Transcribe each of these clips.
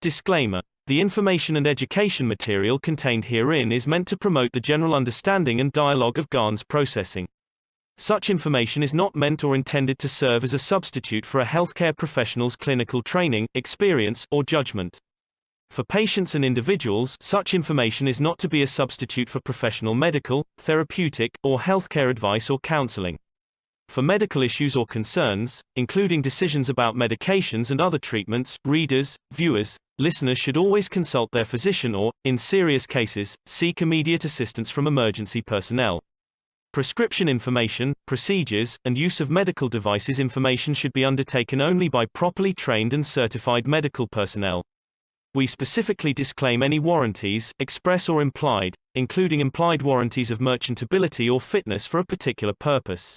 Disclaimer. The information and education material contained herein is meant to promote the general understanding and dialogue of GANs processing. Such information is not meant or intended to serve as a substitute for a healthcare professional's clinical training, experience, or judgment. For patients and individuals, such information is not to be a substitute for professional medical, therapeutic, or healthcare advice or counseling. For medical issues or concerns, including decisions about medications and other treatments, readers, viewers, listeners should always consult their physician or, in serious cases, seek immediate assistance from emergency personnel. Prescription information, procedures, and use of medical devices information should be undertaken only by properly trained and certified medical personnel. We specifically disclaim any warranties, express or implied, including implied warranties of merchantability or fitness for a particular purpose.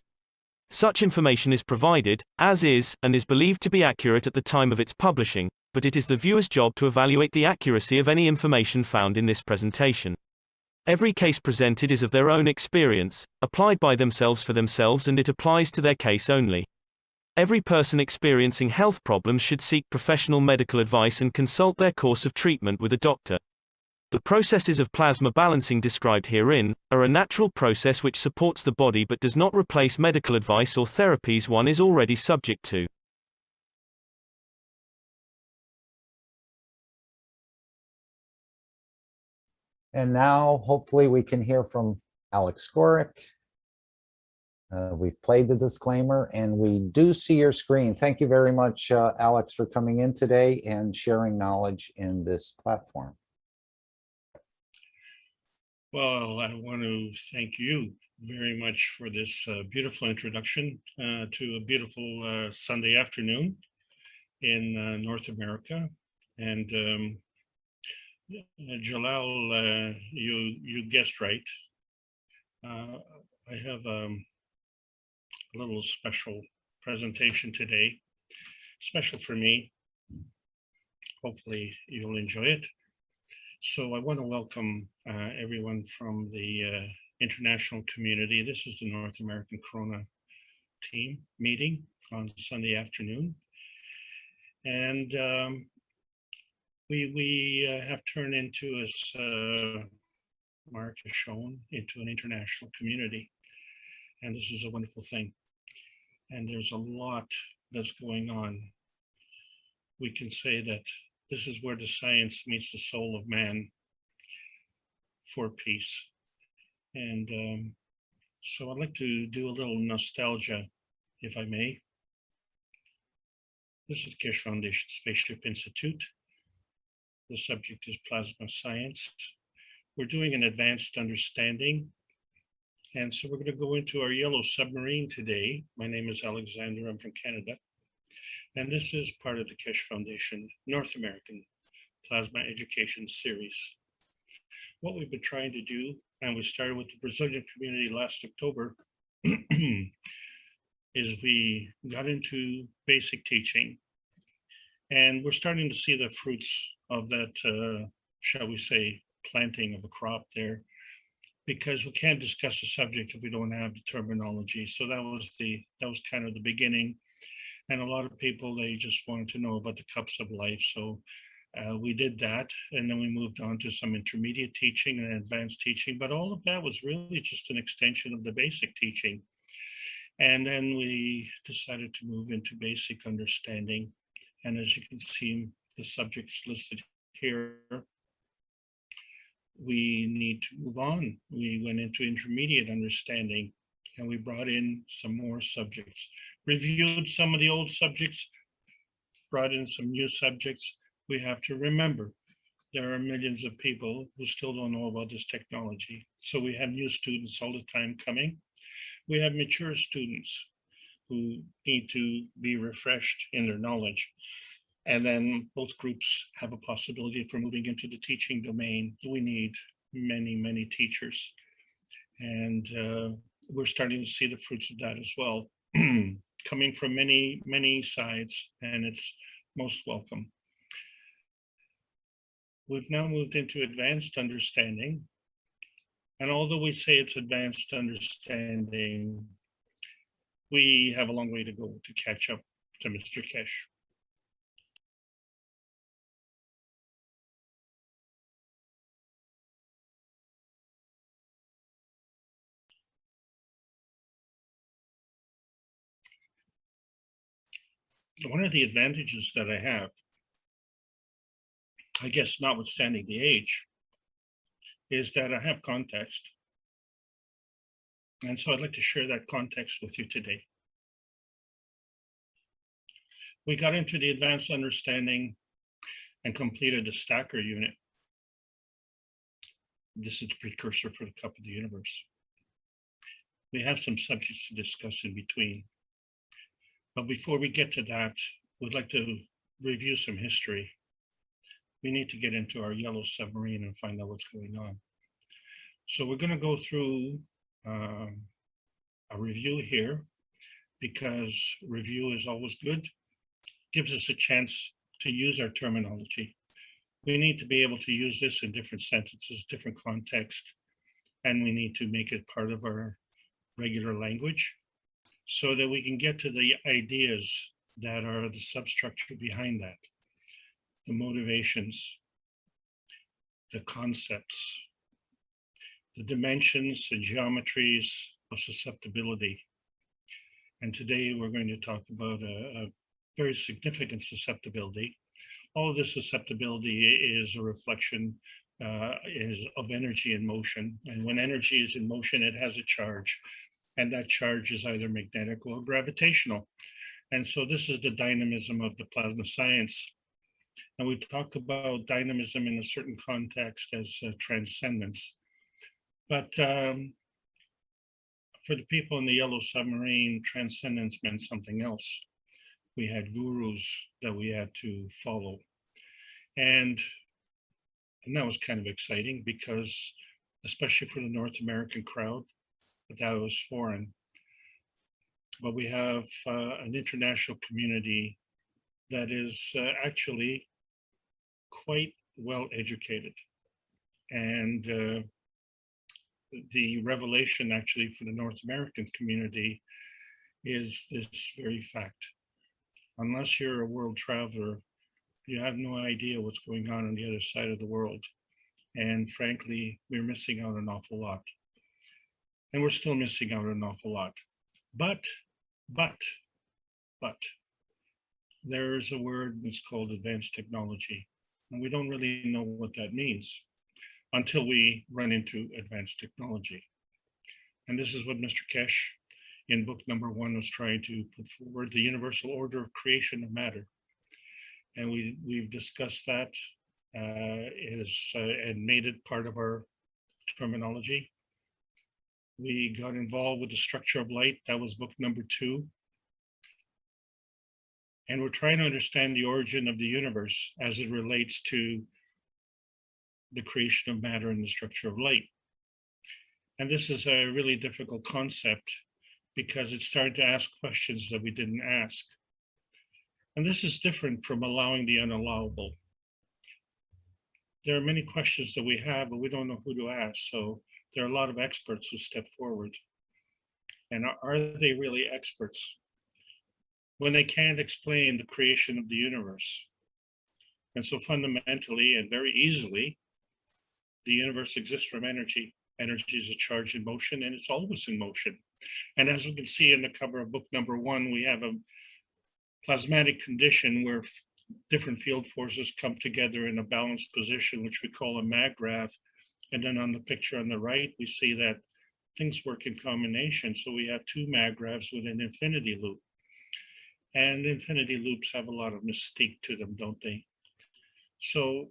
Such information is provided, as is, and is believed to be accurate at the time of its publishing, but it is the viewer's job to evaluate the accuracy of any information found in this presentation. Every case presented is of their own experience, applied by themselves for themselves, and it applies to their case only. Every person experiencing health problems should seek professional medical advice and consult their course of treatment with a doctor. The processes of plasma balancing described herein are a natural process which supports the body but does not replace medical advice or therapies one is already subject to. And now, hopefully, we can hear from Alex SKORIK. We've played the disclaimer, and we do see your screen. Thank you very much, Alex, for coming in today and sharing knowledge in this platform. Well, I want to thank you very much for this beautiful introduction to a beautiful Sunday afternoon in North America. And Jalal, you guessed right. I have a little special presentation today, special for me. Hopefully you'll enjoy it. So I want to welcome everyone from the international community. This is the North American Corona team meeting on Sunday afternoon. And we have turned into, as Mark has shown, into an international community. And this is a wonderful thing. And there's a lot that's going on. We can say that this is where the science meets the soul of man for peace. And so I'd like to do a little nostalgia, if I may. This is Keshe Foundation Spaceship Institute. The subject is plasma science. We're doing an advanced understanding. And so we're going to go into our yellow submarine today. My name is Alexander, I'm from Canada. And this is part of the Keshe Foundation North American Plasma Education Series. What we've been trying to do, and we started with the Brazilian community last October, is we got into basic teaching. And we're starting to see the fruits of that, shall we say, planting of a crop there, because we can't discuss a subject if we don't have the terminology. So that was kind of the beginning. And a lot of people, they just wanted to know about the cups of life. So we did that. And then we moved on to some intermediate teaching and advanced teaching. But all of that was really just an extension of the basic teaching. And then we decided to move into basic understanding. And as you can see, the subjects listed here, we need to move on. We went into intermediate understanding, and we brought in some more subjects, reviewed some of the old subjects, brought in some new subjects. We have to remember there are millions of people who still don't know about this technology. So we have new students all the time coming. We have mature students who need to be refreshed in their knowledge. And then both groups have a possibility for moving into the teaching domain. We need many, many teachers. And we're starting to see the fruits of that as well, coming from many, many sides, and it's most welcome. We've now moved into advanced understanding. And although we say it's advanced understanding, we have a long way to go to catch up to Mr. Keshe. one of the advantages that I have, I guess notwithstanding the age, is that I have context. And so I'd like to share that context with you today. We got into the advanced understanding and completed the stacker unit. This is the precursor for the cup of the universe. We have some subjects to discuss in between. But before we get to that, we'd like to review some history. We need to get into our yellow submarine and find out what's going on. So we're going to go through a review here, because review is always good. Gives us a chance to use our terminology. We need to be able to use this in different sentences, different context, and we need to make it part of our regular language so that we can get to the ideas that are the substructure behind that, the motivations, the concepts, the dimensions and geometries of susceptibility. And today we're going to talk about a very significant susceptibility. All of this susceptibility is a reflection of energy in motion. And when energy is in motion, it has a charge. And that charge is either magnetic or gravitational. And so this is the dynamism of the plasma science. And we talk about dynamism in a certain context as transcendence. But for the people in the yellow submarine, transcendence meant something else. We had gurus that we had to follow. And that was kind of exciting because, especially for the North American crowd, that was foreign. But we have an international community that is actually quite well educated. And the revelation actually for the North American community is this very fact. Unless you're a world traveler, you have no idea what's going on the other side of the world. And frankly, we're missing out an awful lot. And we're still missing out an awful lot. But, there's a word that's called advanced technology. And we don't really know what that means until we run into advanced technology. And this is what Mr. Kesh in book number 1 was trying to put forward, the universal order of creation of matter. And we've discussed that and made it part of our terminology. We got involved with the structure of light. That was book number 2. And we're trying to understand the origin of the universe as it relates to the creation of matter and the structure of light. And this is a really difficult concept because it started to ask questions that we didn't ask. And this is different from allowing the unallowable. There are many questions that we have, but we don't know who to ask. So there are a lot of experts who step forward. And are they really experts when they can't explain the creation of the universe? And so fundamentally and very easily, the universe exists from energy. Energy is a charge in motion, and it's always in motion. And as we can see in the cover of book number 1, we have a plasmatic condition where different field forces come together in a balanced position, which we call a mag graph. And then on the picture on the right, we see that things work in combination. So we have 2 mag graphs with an infinity loop. And infinity loops have a lot of mystique to them, don't they? So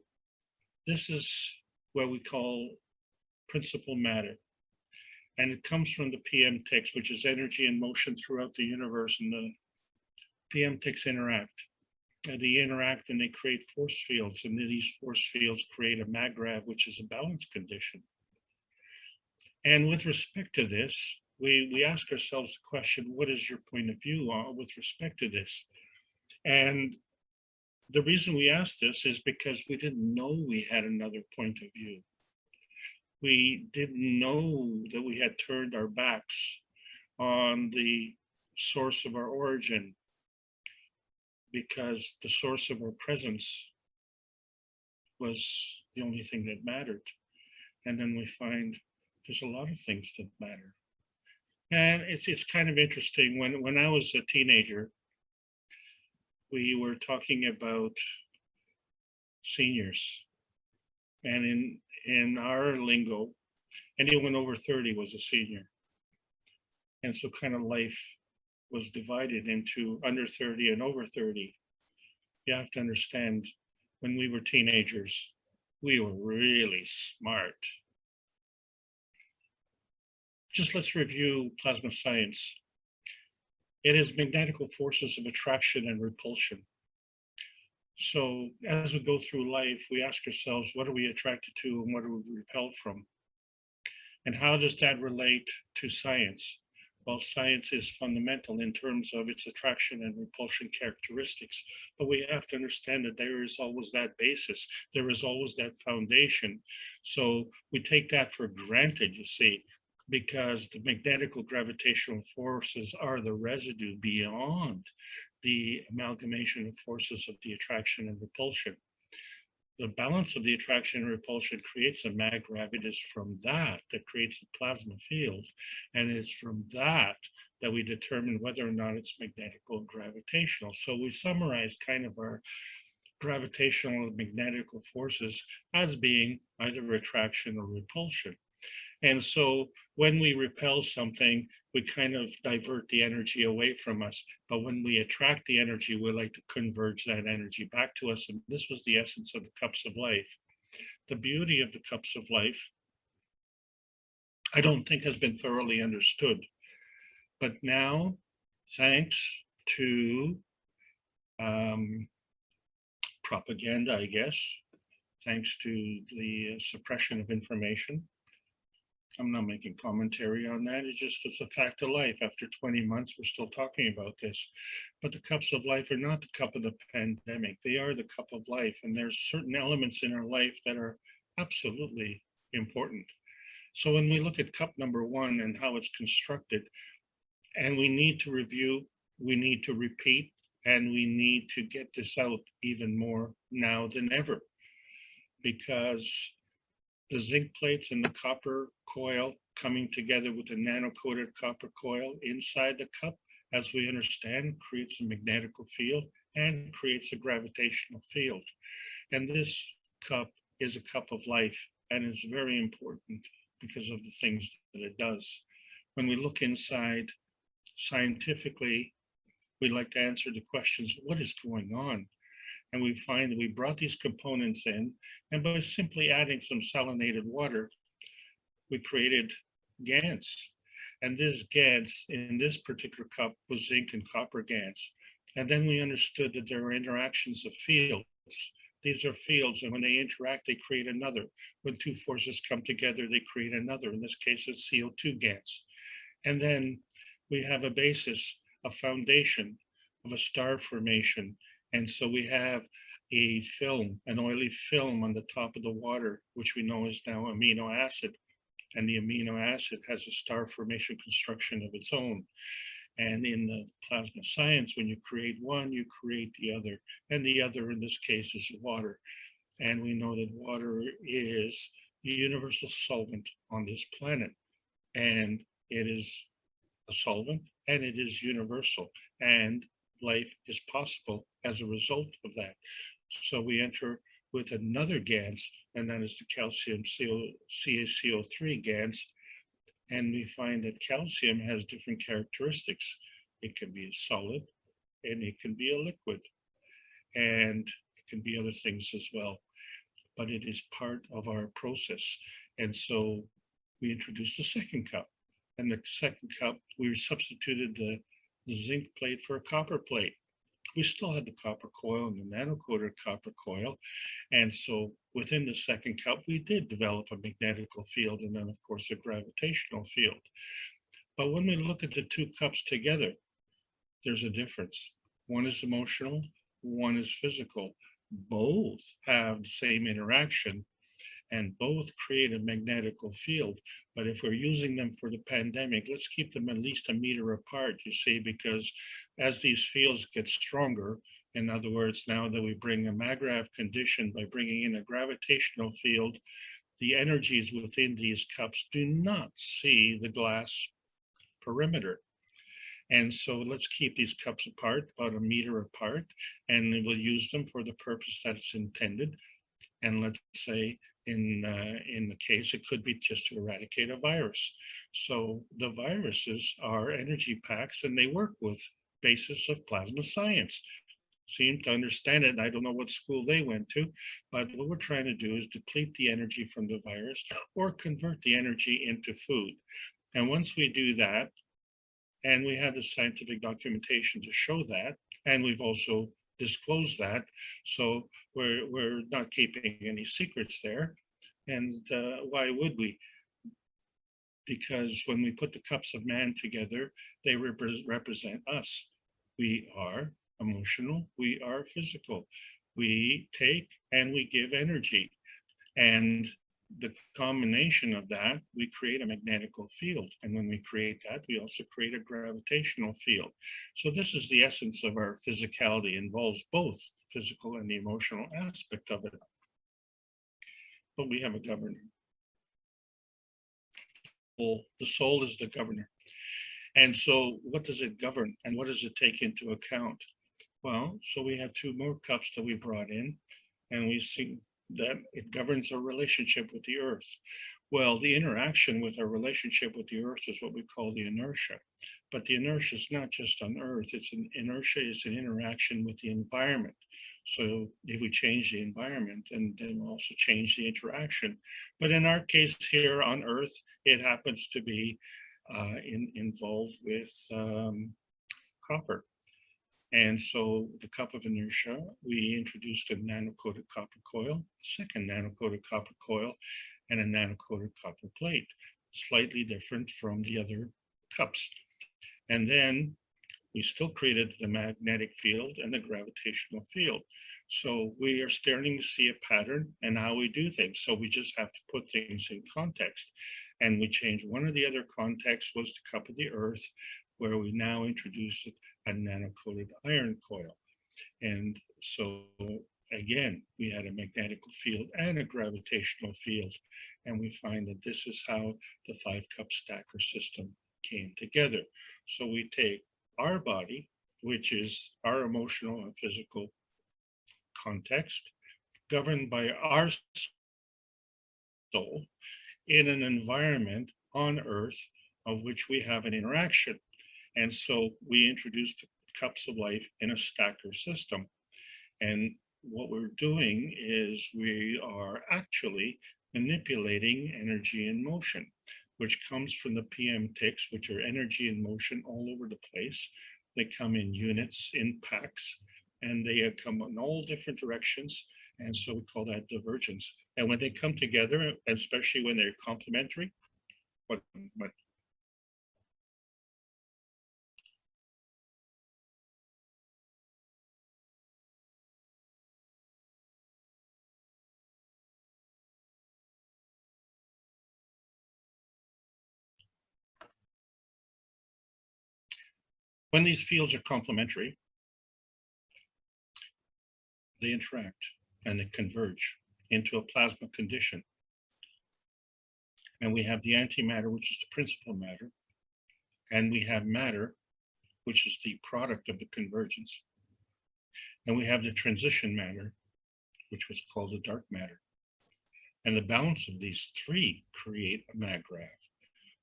this is what we call principal matter. And it comes from the PM ticks, which is energy in motion throughout the universe. And the PM ticks interact. And they interact and they create force fields. And then these force fields create a mag grav, which is a balance condition. And with respect to this, we ask ourselves the question, what is your point of view with respect to this? And the reason we asked this is because we didn't know we had another point of view. We didn't know that we had turned our backs on the source of our origin, because the source of our presence was the only thing that mattered. And then we find there's a lot of things that matter. And it's kind of interesting. When I was a teenager, we were talking about seniors. And in our lingo, anyone over 30 was a senior. And so kind of life was divided into under 30 and over 30. You have to understand, when we were teenagers, we were really smart. Just let's review plasma science. It is magnetical forces of attraction and repulsion. So as we go through life, we ask ourselves, what are we attracted to and what are we repelled from? And how does that relate to science? Well, science is fundamental in terms of its attraction and repulsion characteristics, but we have to understand that there is always that basis. There is always that foundation. So we take that for granted, you see, because the magnetical gravitational forces are the residue beyond the amalgamation of forces of the attraction and repulsion. The balance of the attraction and repulsion creates a mag-grav. It is from that creates a plasma field. And it's from that we determine whether or not it's magnetical and gravitational. So we summarize kind of our gravitational and magnetical forces as being either attraction or repulsion. And so when we repel something, we kind of divert the energy away from us. But when we attract the energy, we like to converge that energy back to us. And this was the essence of the cups of life. The beauty of the cups of life, I don't think has been thoroughly understood. But now, thanks to propaganda, I guess, thanks to the suppression of information, I'm not making commentary on that. It's a fact of life. After 20 months, we're still talking about this. But the cups of life are not the cup of the pandemic. They are the cup of life. And there's certain elements in our life that are absolutely important. So when we look at cup number 1 and how it's constructed, and we need to review, we need to repeat, and we need to get this out even more now than ever, because the zinc plates and the copper coil coming together with the nano-coated copper coil inside the cup, as we understand, creates a magnetical field and creates a gravitational field. And this cup is a cup of life, and it's very important because of the things that it does. When we look inside scientifically, we like to answer the questions, what is going on? And we find that we brought these components in, and by simply adding some salinated water, we created GANs. And this GANs in this particular cup was zinc and copper GANs. And then we understood that there are interactions of fields. These are fields, and when they interact, they create another. When two forces come together, they create another. In this case, it's CO2 GANs. And then we have a basis, a foundation of a star formation. And so we have a film, an oily film on the top of the water, which we know is now amino acid. And the amino acid has a star formation construction of its own. And in the plasma science, when you create one, you create the other. And the other in this case is water. And we know that water is the universal solvent on this planet. And it is a solvent and it is universal. And life is possible as a result of that. So we enter with another GANs, and that is the calcium CaCO3 GANs. And we find that calcium has different characteristics. It can be a solid and it can be a liquid, and it can be other things as well. But it is part of our process. And so we introduced the second cup. And the second cup, we substituted the zinc plate for a copper plate. We still had the copper coil and the nano-coated copper coil. And so within the second cup, we did develop a magnetical field and then, of course, a gravitational field. But when we look at the two cups together, there's a difference. One is emotional, one is physical. Both have the same interaction, and both create a magnetical field. But if we're using them for the pandemic, let's keep them at least a meter apart, you see, because as these fields get stronger, in other words, now that we bring a mag-grav condition by bringing in a gravitational field, the energies within these cups do not see the glass perimeter. And so let's keep these cups apart, about a meter apart, and we'll use them for the purpose that it's intended. And let's say in the case, it could be just to eradicate a virus. So the viruses are energy packs, and they work with basis of plasma science. Seem to understand it. I don't know what school they went to, but what we're trying to do is deplete the energy from the virus or convert the energy into food. And once we do that, and we have the scientific documentation to show that, and we've also disclosed that, so we're not keeping any secrets there. And why would we? Because when we put the cups of man together, they represent us. We are emotional, we are physical. We take and we give energy. And the combination of that, we create a magnetical field. And when we create that, we also create a gravitational field. So this is the essence of our physicality, involves both physical and the emotional aspect of it. But we have a governor. The soul is the governor. And so what does it govern and what does it take into account? Well, so we had two more cups that we brought in, and we see that it governs our relationship with the earth. Well, the interaction with our relationship with the earth is what we call the inertia. But the inertia is not just on earth, it's an inertia, is an interaction with the environment. So if we change the environment, and then we'll also change the interaction. But in our case here on earth, it happens to be involved with copper. And so the cup of inertia, we introduced a nano-coated copper coil, a second nano-coated copper coil, and a nano-coated copper plate, slightly different from the other cups. And then we still created the magnetic field and the gravitational field. So we are starting to see a pattern and how we do things. So we just have to put things in context. And we changed one of the other contexts was the cup of the earth, where we now introduced a nano-coated iron coil. And so again, we had a magnetical field and a gravitational field. And we find that this is how the 5-cup stacker system came together. So we take our body, which is our emotional and physical context, governed by our soul, in an environment on Earth of which we have an interaction. And so we introduced cups of life in a stacker system. And what we're doing is we are actually manipulating energy in motion, which comes from the PM ticks, which are energy in motion all over the place. They come in units, in packs, and they come in all different directions. And so we call that divergence. And when they come together, especially when they're complementary, what when these fields are complementary, they interact and they converge into a plasma condition. And we have the antimatter, which is the principal matter. And we have matter, which is the product of the convergence. And we have the transition matter, which was called the dark matter. And the balance of these three create a maggrav.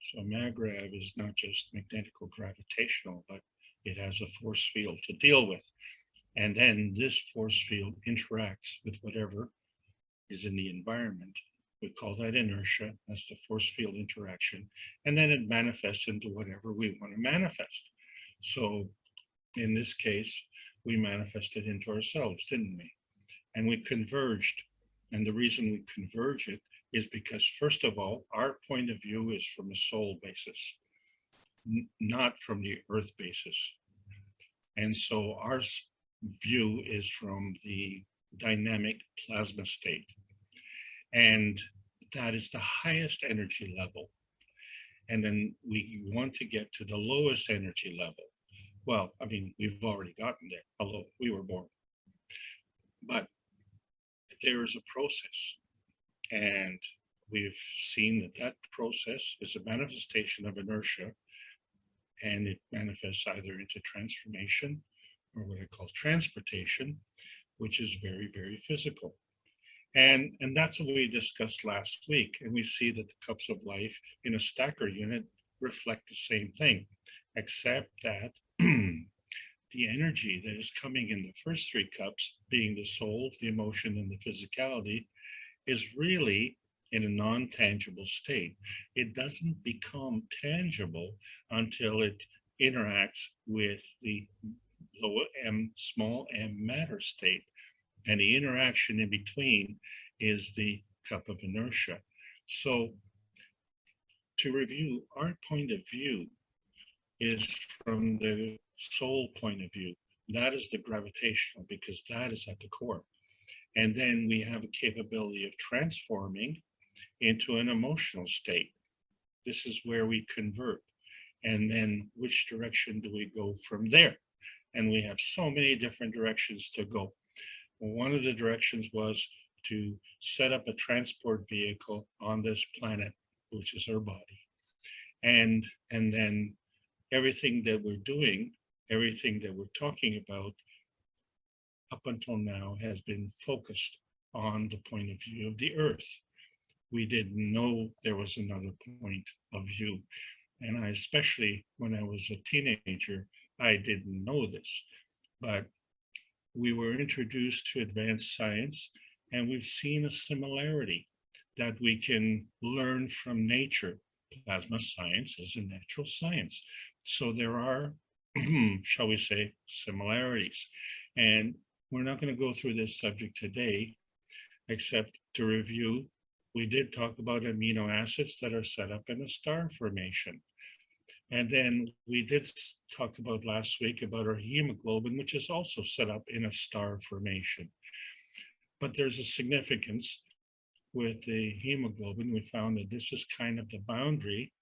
So a maggrav is not just magnetical gravitational, but it has a force field to deal with. And then this force field interacts with whatever is in the environment. We call that inertia. That's the force field interaction. And then it manifests into whatever we want to manifest. So in this case, we manifested into ourselves, didn't we? And we converged. And the reason we converge it is because, first of all, our point of view is from a soul basis, not from the earth basis. And so our view is from the dynamic plasma state. And that is the highest energy level. And then we want to get to the lowest energy level. Well, I mean, we've already gotten there, although we were born. But there is a process. And we've seen that that process is a manifestation of inertia and it manifests either into transformation or what I call transportation, which is very, very physical. And that's what we discussed last week. And we see that the cups of life in a stacker unit reflect the same thing, except that the energy that is coming in the first three cups, being the soul, the emotion, and the physicality, is really in a non-tangible state. It doesn't become tangible until it interacts with the low m, small m matter state. And the interaction in between is the cup of inertia. So to review, our point of view is from the soul point of view. That is the gravitational, because that is at the core. And then we have a capability of transforming into an emotional state. This is where we convert. And then which direction do we go from there? And we have so many different directions to go. One of the directions was to set up a transport vehicle on this planet, which is our body. And then everything that we're doing, everything that we're talking about up until now has been focused on the point of view of the earth. We didn't know there was another point of view. And I, especially when I was a teenager, I didn't know this, but we were introduced to advanced science, and we've seen a similarity that we can learn from nature. Plasma science is a natural science. So there are, shall we say, similarities. And we're not going to go through this subject today, except to review. We did talk about amino acids that are set up in a star formation. And then we did talk about last week about our hemoglobin, which is also set up in a star formation. But there's a significance with the hemoglobin. We found that this is kind of the boundary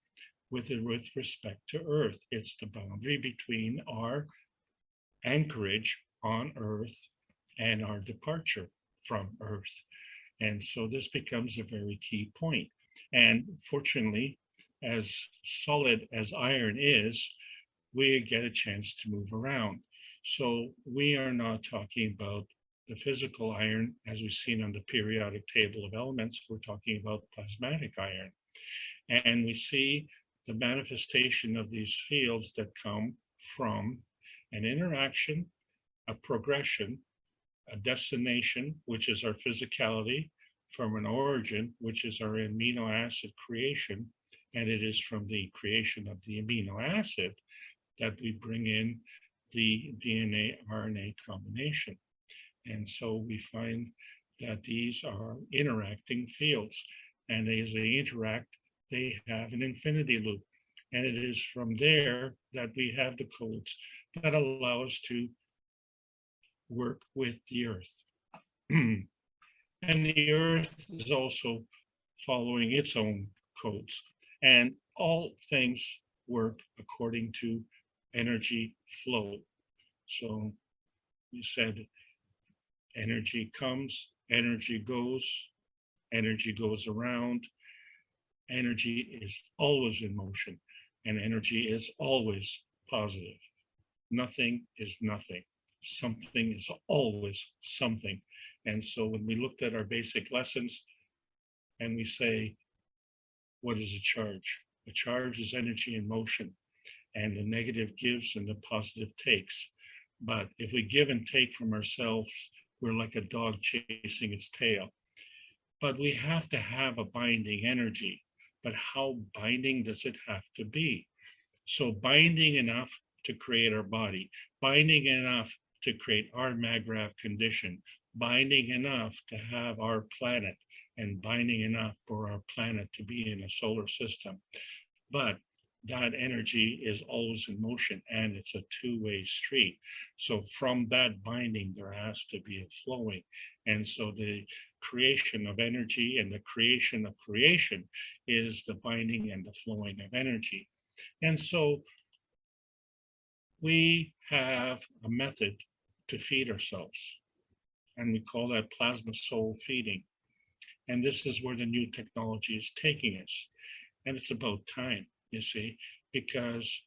with respect to Earth. It's the boundary between our anchorage on Earth and our departure from Earth. And so this becomes a very key point. And fortunately, as solid as iron is, we get a chance to move around. So we are not talking about the physical iron as we've seen on the periodic table of elements. We're talking about plasmatic iron. And we see the manifestation of these fields that come from an interaction, a progression, a destination, which is our physicality, from an origin, which is our amino acid creation. And it is from the creation of the amino acid that we bring in the DNA RNA combination. And so we find that these are interacting fields, and as they interact, they have an infinity loop. And it is from there that we have the codes that allow us to work with the earth. And the earth is also following its own codes. And all things work according to energy flow. So we said energy comes, energy goes around. Energy is always in motion, and energy is always positive. Nothing is nothing. Something is always something. And so when we looked at our basic lessons and we say, what is a charge? A charge is energy in motion, and the negative gives and the positive takes. But if we give and take from ourselves, we're like a dog chasing its tail. But we have to have a binding energy. But how binding does it have to be? So binding enough to create our body, binding enough to create our MAGRAV condition, binding enough to have our planet, and binding enough for our planet to be in a solar system. But that energy is always in motion, and it's a two-way street. So from that binding, there has to be a flowing. And so the creation of energy and the creation of creation is the binding and the flowing of energy. And so we have a method to feed ourselves, and we call that plasma soul feeding. And this is where the new technology is taking us. And it's about time, you see, because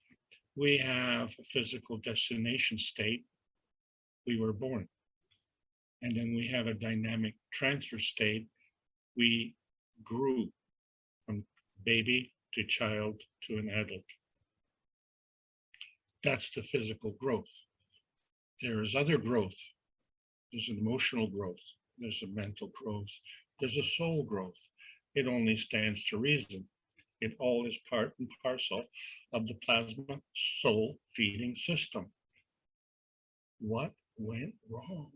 We have a physical destination state. We were born. And then we have a dynamic transfer state. We grew from baby to child to an adult. That's the physical growth. There is other growth. There's an emotional growth. There's a mental growth. There's a soul growth. It only stands to reason. It all is part and parcel of the plasma soul feeding system. What went wrong?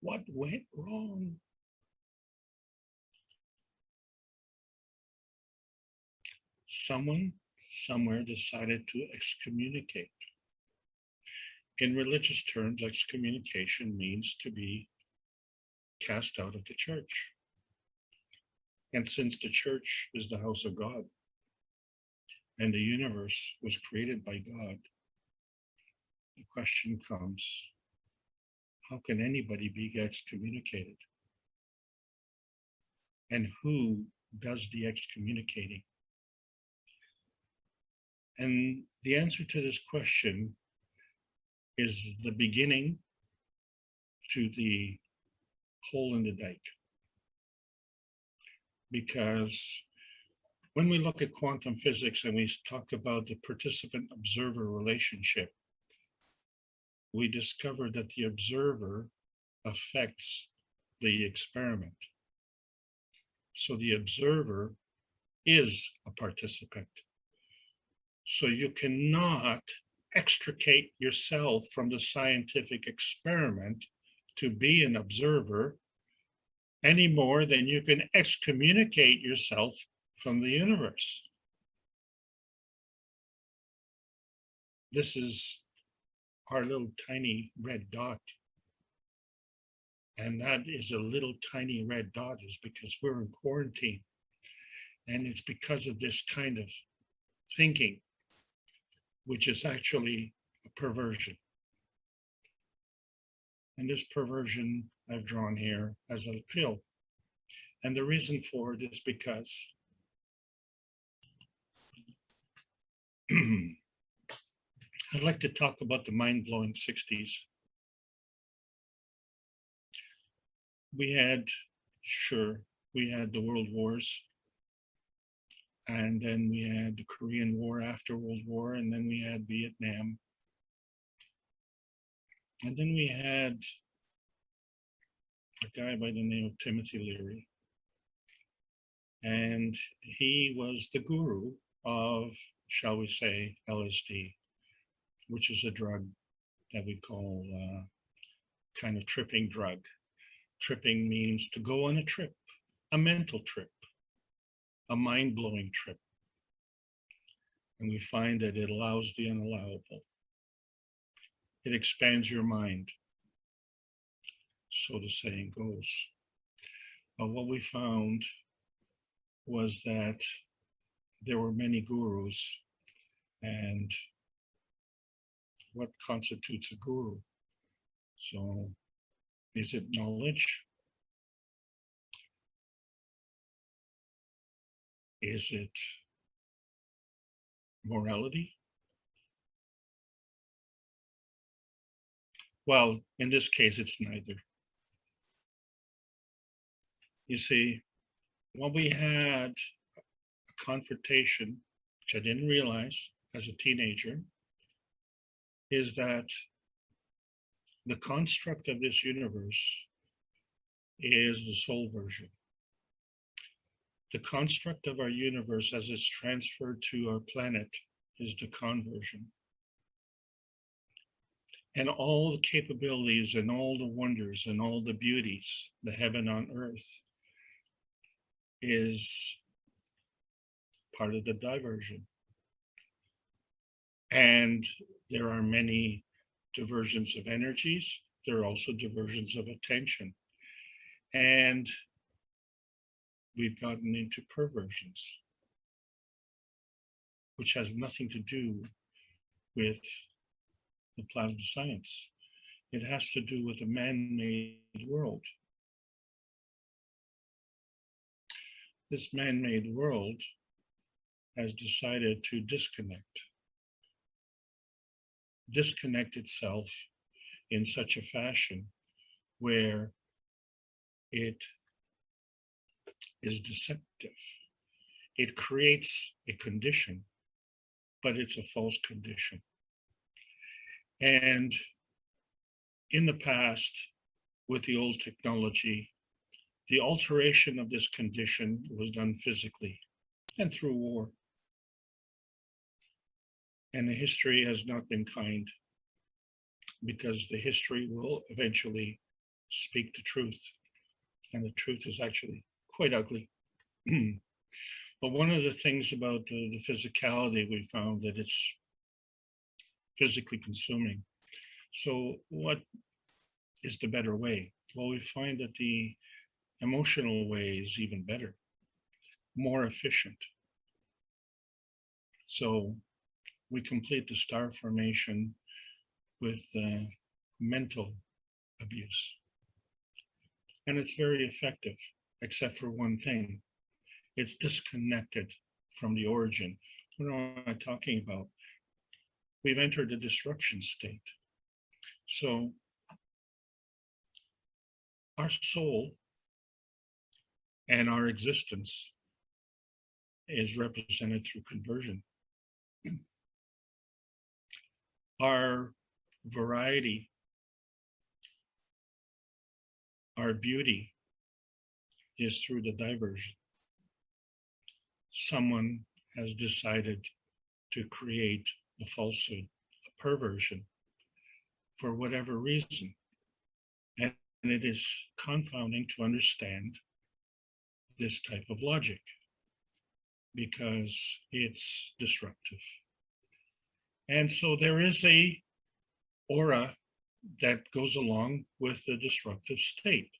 What went wrong? Someone somewhere decided to excommunicate. In religious terms, excommunication means to be cast out of the church. And since the church is the house of God and the universe was created by God, the question comes, how can anybody be excommunicated? And who does the excommunicating? And the answer to this question is the beginning to the hole in the dike. Because when we look at quantum physics and we talk about the participant-observer relationship, we discover that the observer affects the experiment. So the observer is a participant. So you cannot extricate yourself from the scientific experiment to be an observer any more than you can excommunicate yourself from the universe. This is our little tiny red dot. And that is a little tiny red dot is because we're in quarantine. And it's because of this kind of thinking, which is actually a perversion. And this perversion I've drawn here as a pill. And the reason for it is because I'd like to talk about the mind-blowing 60s. We had the World Wars. And then we had the Korean War after World War, and then we had Vietnam. And then we had a guy by the name of Timothy Leary. And he was the guru of, shall we say, LSD, which is a drug that we call kind of tripping drug. Tripping means to go on a trip, a mental trip, a mind-blowing trip. And we find that it allows the unallowable. It expands your mind, so the saying goes. But what we found was that there were many gurus, and what constitutes a guru? So, is it knowledge? Is it morality? Well, in this case, it's neither. You see, when we had a confrontation, which I didn't realize as a teenager, is that the construct of this universe is the soul version. The construct of our universe as it's transferred to our planet is the conversion. And all the capabilities and all the wonders and all the beauties, the heaven on earth, is part of the diversion. And there are many diversions of energies. There are also diversions of attention. And we've gotten into perversions, which has nothing to do with the plasma science. It has to do with a man-made world. This man-made world has decided to disconnect itself in such a fashion where it is deceptive. It creates a condition, but it's a false condition. And in the past, with the old technology, the alteration of this condition was done physically and through war. And the history has not been kind, because the history will eventually speak the truth. And the truth is actually quite ugly. But one of the things about the physicality, we found that it's physically consuming. So what is the better way? Well, we find that the emotional way is even better, more efficient. So we complete the star formation with mental abuse. And it's very effective, except for one thing. It's disconnected from the origin. What am I talking about? We've entered a disruption state. So our soul and our existence is represented through conversion. Our variety, our beauty is through the diversion. Someone has decided to create a falsehood, a perversion, for whatever reason. And it is confounding to understand this type of logic because it's disruptive. And so there is a aura that goes along with the disruptive state.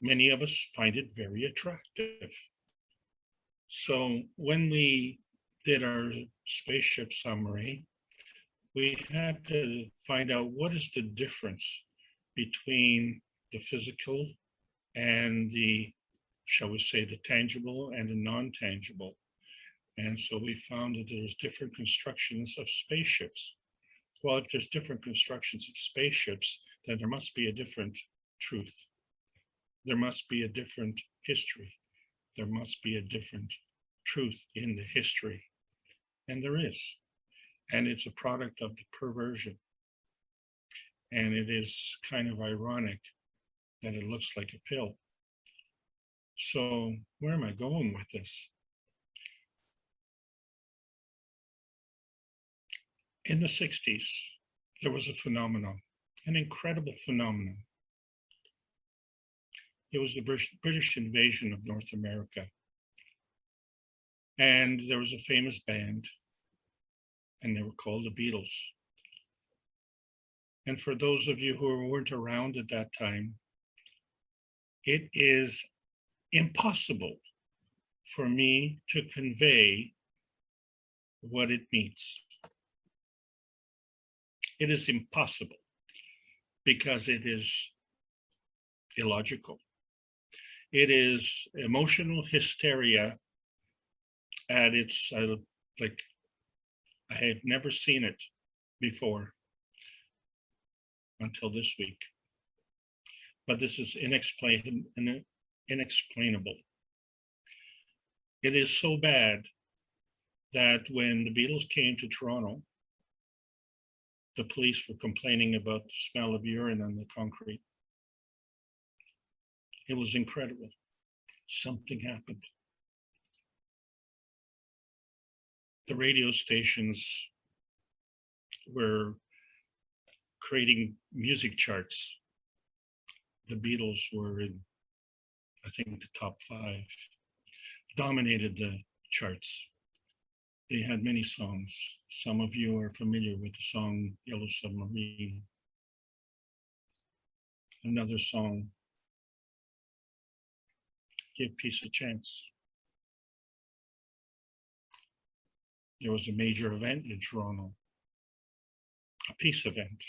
Many of us find it very attractive. So when we did our spaceship summary, we had to find out what is the difference between the physical and the, shall we say, the tangible and the non-tangible. And so we found that there's different constructions of spaceships. Well, if there's different constructions of spaceships, then there must be a different truth. There must be a different history. There must be a different truth in the history. And there is. And it's a product of the perversion. And it is kind of ironic that it looks like a pill. So where am I going with this? In the 60s, there was a phenomenon, an incredible phenomenon. It was the British invasion of North America. And there was a famous band, and they were called the Beatles. And for those of you who weren't around at that time, it is impossible for me to convey what it means. It is impossible because it is illogical. It is emotional hysteria at its, like, I have never seen it before until this week. But this is inexplainable. It is so bad that when the Beatles came to Toronto, the police were complaining about the smell of urine on the concrete. It was incredible. Something happened. The radio stations were creating music charts. The Beatles were in, I think, the top 5, dominated the charts. They had many songs. Some of you are familiar with the song Yellow Submarine. Another song, Give Peace a Chance. There was a major event in Toronto, a peace event.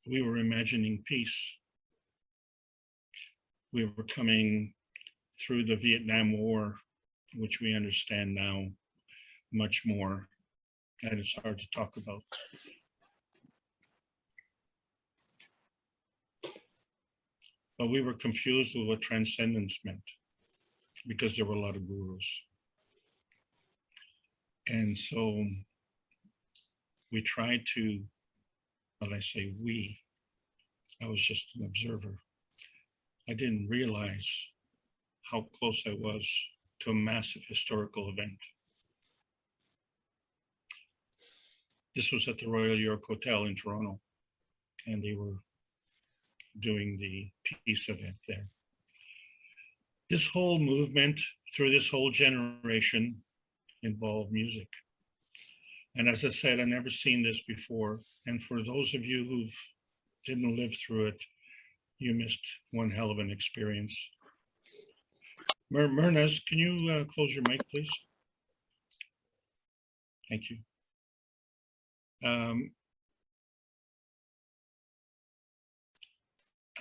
We were imagining peace we were coming through the Vietnam War, which we understand now much more, and it's hard to talk about. But we were confused with what transcendence meant, because there were a lot of gurus. And so we tried to, well, I say we, I was just an observer. I didn't realize how close I was to a massive historical event. This was at the Royal York Hotel in Toronto, and they were doing the peace event there. This whole movement through this whole generation involved music. And as I said, I've never seen this before. And for those of you who didn't live through it, you missed one hell of an experience. Myrnas, can you close your mic, please? Thank you.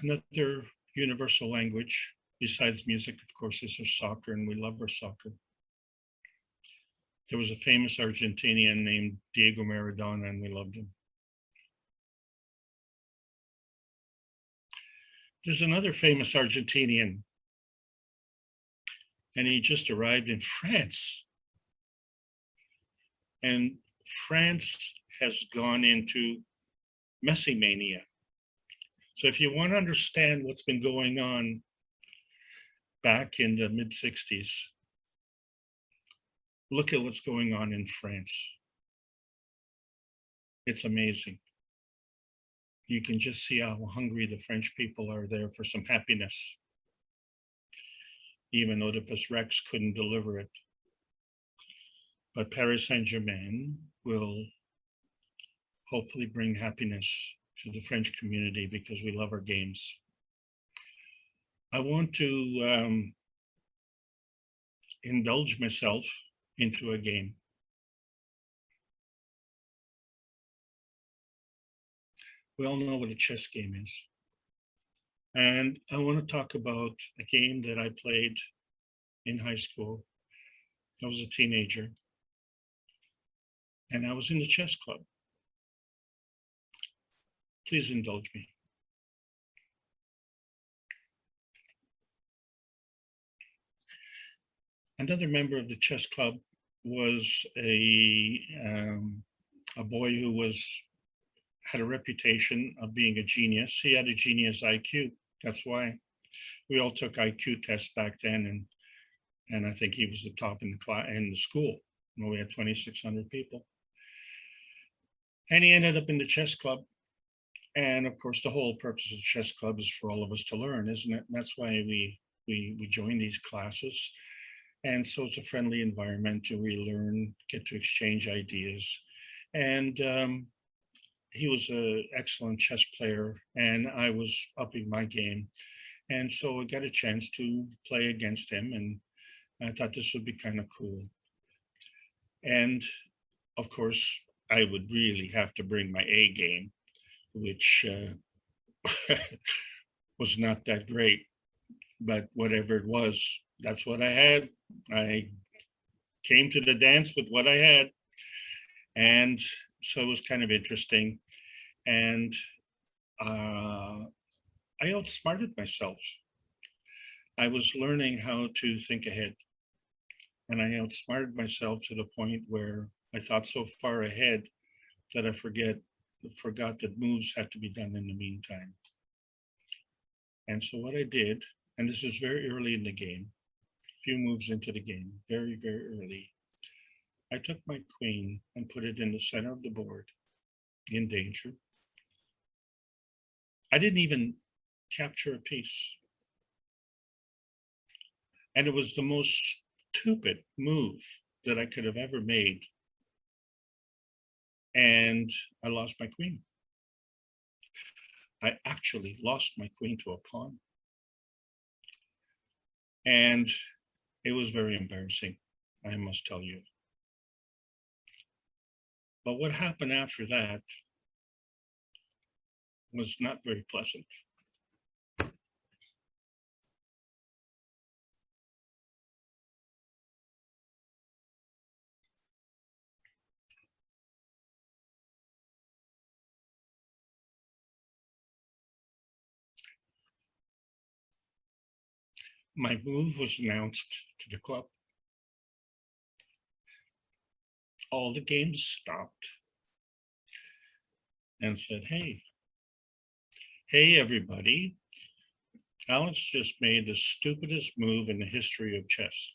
Another universal language besides music, of course, is our soccer, and we love our soccer. There was a famous Argentinian named Diego Maradona, and we loved him. There's another famous Argentinian, and he just arrived in France. And France has gone into Messi mania. So if you want to understand what's been going on back in the mid-60s, look at what's going on in France. It's amazing. You can just see how hungry the French people are there for some happiness, even though Oedipus Rex couldn't deliver it. But Paris Saint-Germain will hopefully bring happiness to the French community because we love our games. I want to indulge myself into a game. We all know what a chess game is. And I want to talk about a game that I played in high school. I was a teenager, and I was in the chess club. Please indulge me. Another member of the chess club was a boy who had a reputation of being a genius. He had a genius IQ. That's why we all took IQ tests back then, and I think he was the top in the class in the school. You know, we had 2,600 people, and he ended up in the chess club. And of course, the whole purpose of the chess club is for all of us to learn, isn't it? And that's why we join these classes. And so it's a friendly environment to relearn, get to exchange ideas. And he was an excellent chess player, and I was upping my game. And so I got a chance to play against him, and I thought this would be kind of cool. And of course, I would really have to bring my A game, which was not that great, but whatever it was, that's what I had. I came to the dance with what I had. And so it was kind of interesting. And I outsmarted myself. I was learning how to think ahead. And I outsmarted myself to the point where I thought so far ahead that I forgot that moves had to be done in the meantime. And so what I did, and this is very early in the game, a few moves into the game, very, very early, I took my queen and put it in the center of the board in danger. I didn't even capture a piece. And it was the most stupid move that I could have ever made. And I lost my queen. I actually lost my queen to a pawn. And it was very embarrassing, I must tell you. But what happened after that was not very pleasant. my move was announced to the club. All the games stopped and said, hey, everybody, Alex just made the stupidest move in the history of chess.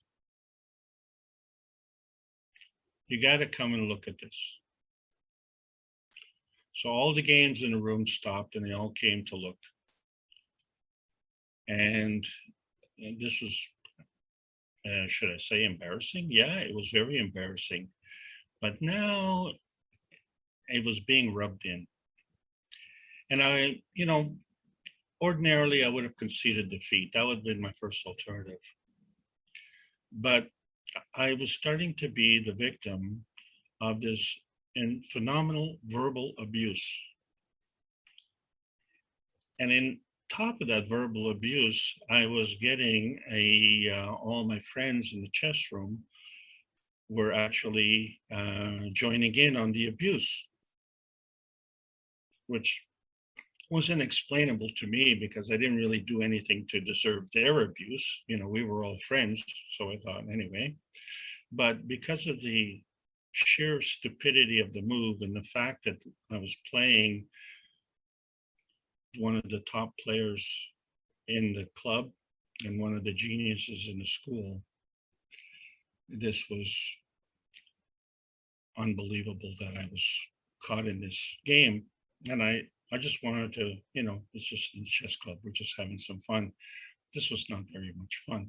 You got to come and look at this. So all the games in the room stopped and they all came to look. And this was, should I say embarrassing? Yeah, it was very embarrassing. But now it was being rubbed in. And I, ordinarily I would have conceded defeat. That would have been my first alternative. But I was starting to be the victim of this phenomenal verbal abuse. And in top of that verbal abuse, I was getting all my friends in the chess room were actually joining in on the abuse, which was inexplainable to me because I didn't really do anything to deserve their abuse. We were all friends, so I thought anyway. But because of the sheer stupidity of the move and the fact that I was playing one of the top players in the club and one of the geniuses in the school, this was unbelievable that I was caught in this game. And I just wanted to, it's just in the chess club, we're just having some fun. This was not very much fun.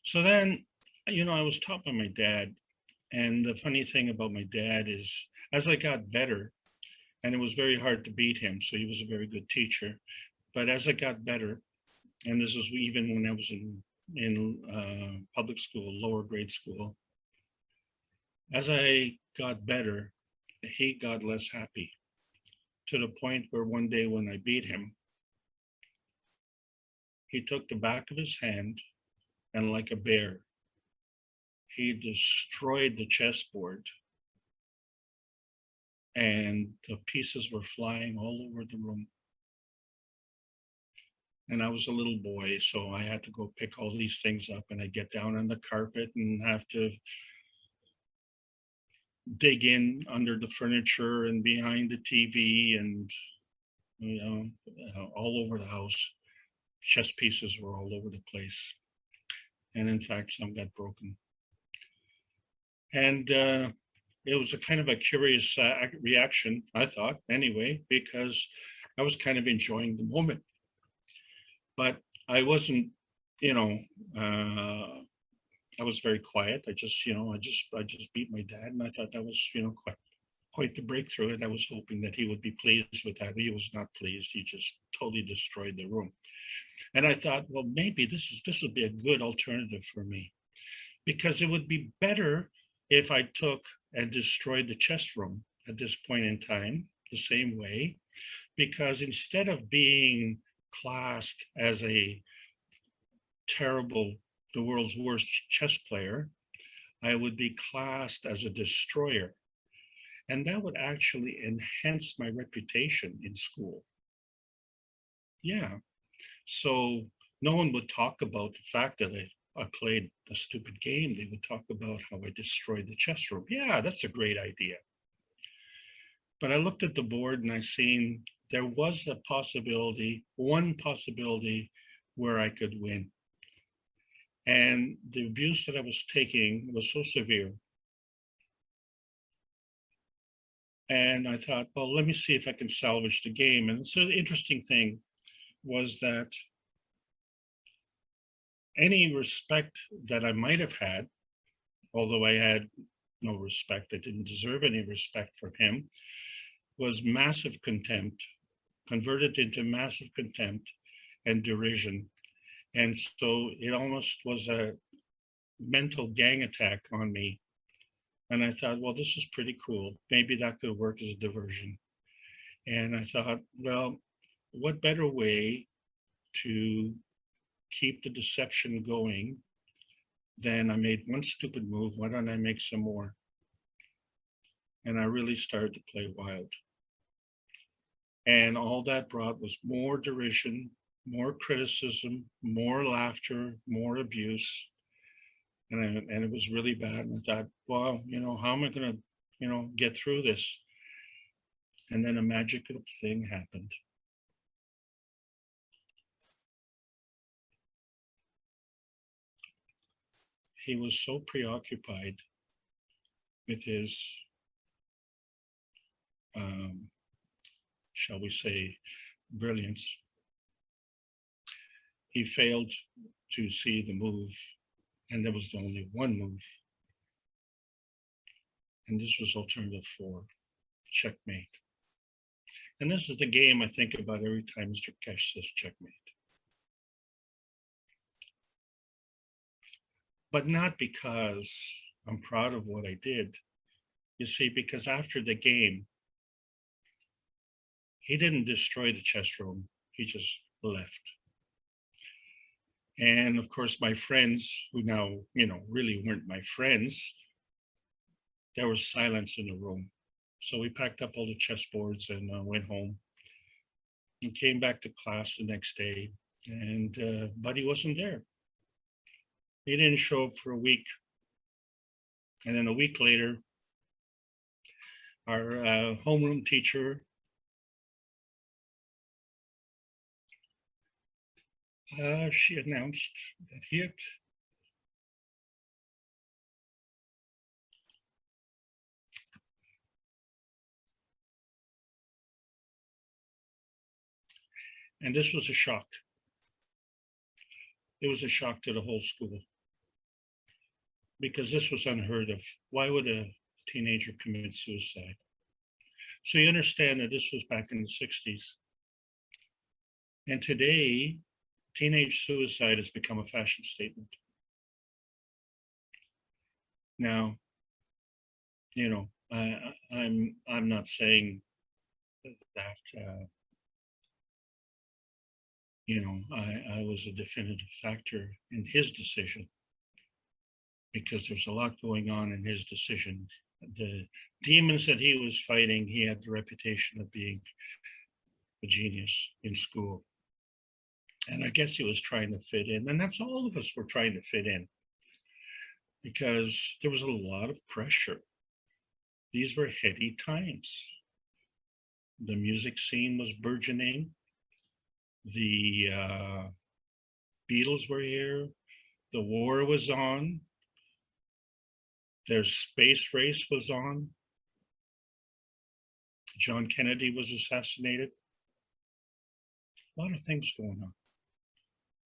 So then, I was taught by my dad. And the funny thing about my dad is, as I got better, and it was very hard to beat him, so he was a very good teacher. But as I got better, and this was even when I was in public school, lower grade school, as I got better, he got less happy, to the point where one day when I beat him, he took the back of his hand and like a bear, he destroyed the chessboard and the pieces were flying all over the room. And I was a little boy, so I had to go pick all these things up, and I get down on the carpet and have to dig in under the furniture and behind the TV and, all over the house. Chess pieces were all over the place. And in fact, some got broken. And it was a kind of a curious reaction, I thought, anyway, because I was kind of enjoying the moment. But I wasn't, I was very quiet. I just beat my dad, and I thought that was, quite the breakthrough. And I was hoping that he would be pleased with that. He was not pleased. He just totally destroyed the room. And I thought, well, maybe this would be a good alternative for me, because it would be better if I took and destroyed the chess room at this point in time, the same way, because instead of being classed as a terrible, the world's worst chess player, I would be classed as a destroyer. And that would actually enhance my reputation in school. Yeah. So no one would talk about the fact that I played a stupid game. They would talk about how I destroyed the chess room. Yeah, that's a great idea. But I looked at the board and I seen there was a possibility, one possibility where I could win. And the abuse that I was taking was so severe. And I thought, well, let me see if I can salvage the game. And so the interesting thing was that any respect that I might have had, although I had no respect, I didn't deserve any respect from him, was massive contempt, converted into massive contempt and derision. And so it almost was a mental gang attack on me. And I thought, well, this is pretty cool. Maybe that could work as a diversion. And I thought, well, what better way to keep the deception going than I made one stupid move. Why don't I make some more? And I really started to play wild. And all that brought was more derision, more criticism, more laughter, more abuse. And it was really bad. And I thought, wow, how am I going to, get through this? And then a magical thing happened. He was so preoccupied with his, shall we say, brilliance. He failed to see the move, and there was only one move. And this was alternative 4, checkmate. And this is the game I think about every time Mr. Kesh says checkmate. But not because I'm proud of what I did. You see, because after the game, he didn't destroy the chess room. He just left. And of course, my friends who now, really weren't my friends, there was silence in the room. So we packed up all the chessboards and went home and came back to class the next day. And Buddy wasn't there. He didn't show up for a week. And then a week later, our homeroom teacher she announced that he had and this was a shock. It was a shock to the whole school because this was unheard of. Why would a teenager commit suicide? So you understand that this was back in the 60s. And today, teenage suicide has become a fashion statement. Now, I'm not saying that I was a definitive factor in his decision, because there's a lot going on in his decision. The demons that he was fighting, he had the reputation of being a genius in school. And I guess he was trying to fit in, and that's all of us were trying to fit in, because there was a lot of pressure. These were heady times. The music scene was burgeoning. The Beatles were here. The war was on. Their space race was on. John Kennedy was assassinated. A lot of things going on.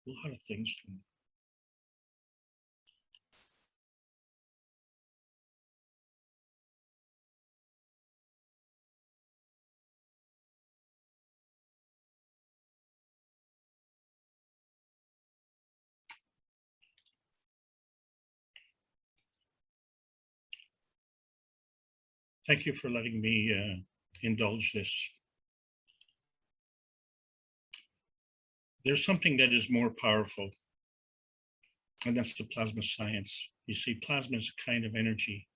A lot of things going on. Thank you for letting me indulge this. There's something that is more powerful, and that's the plasma science. You see, plasma is a kind of energy,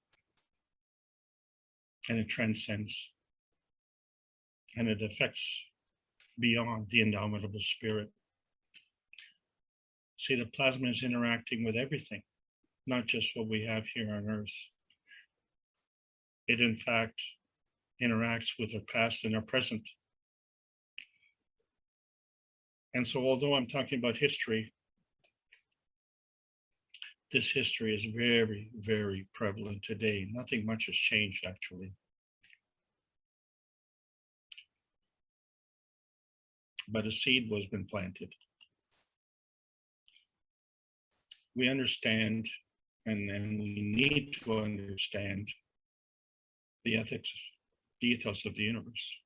and it transcends, and it affects beyond the indomitable spirit. See, the plasma is interacting with everything, not just what we have here on Earth. It, in fact, interacts with our past and our present. And so, although I'm talking about history, this history is very, very prevalent today. Nothing much has changed, actually. But a seed was been planted. We understand, and we need to understand the ethics, the ethos of the universe,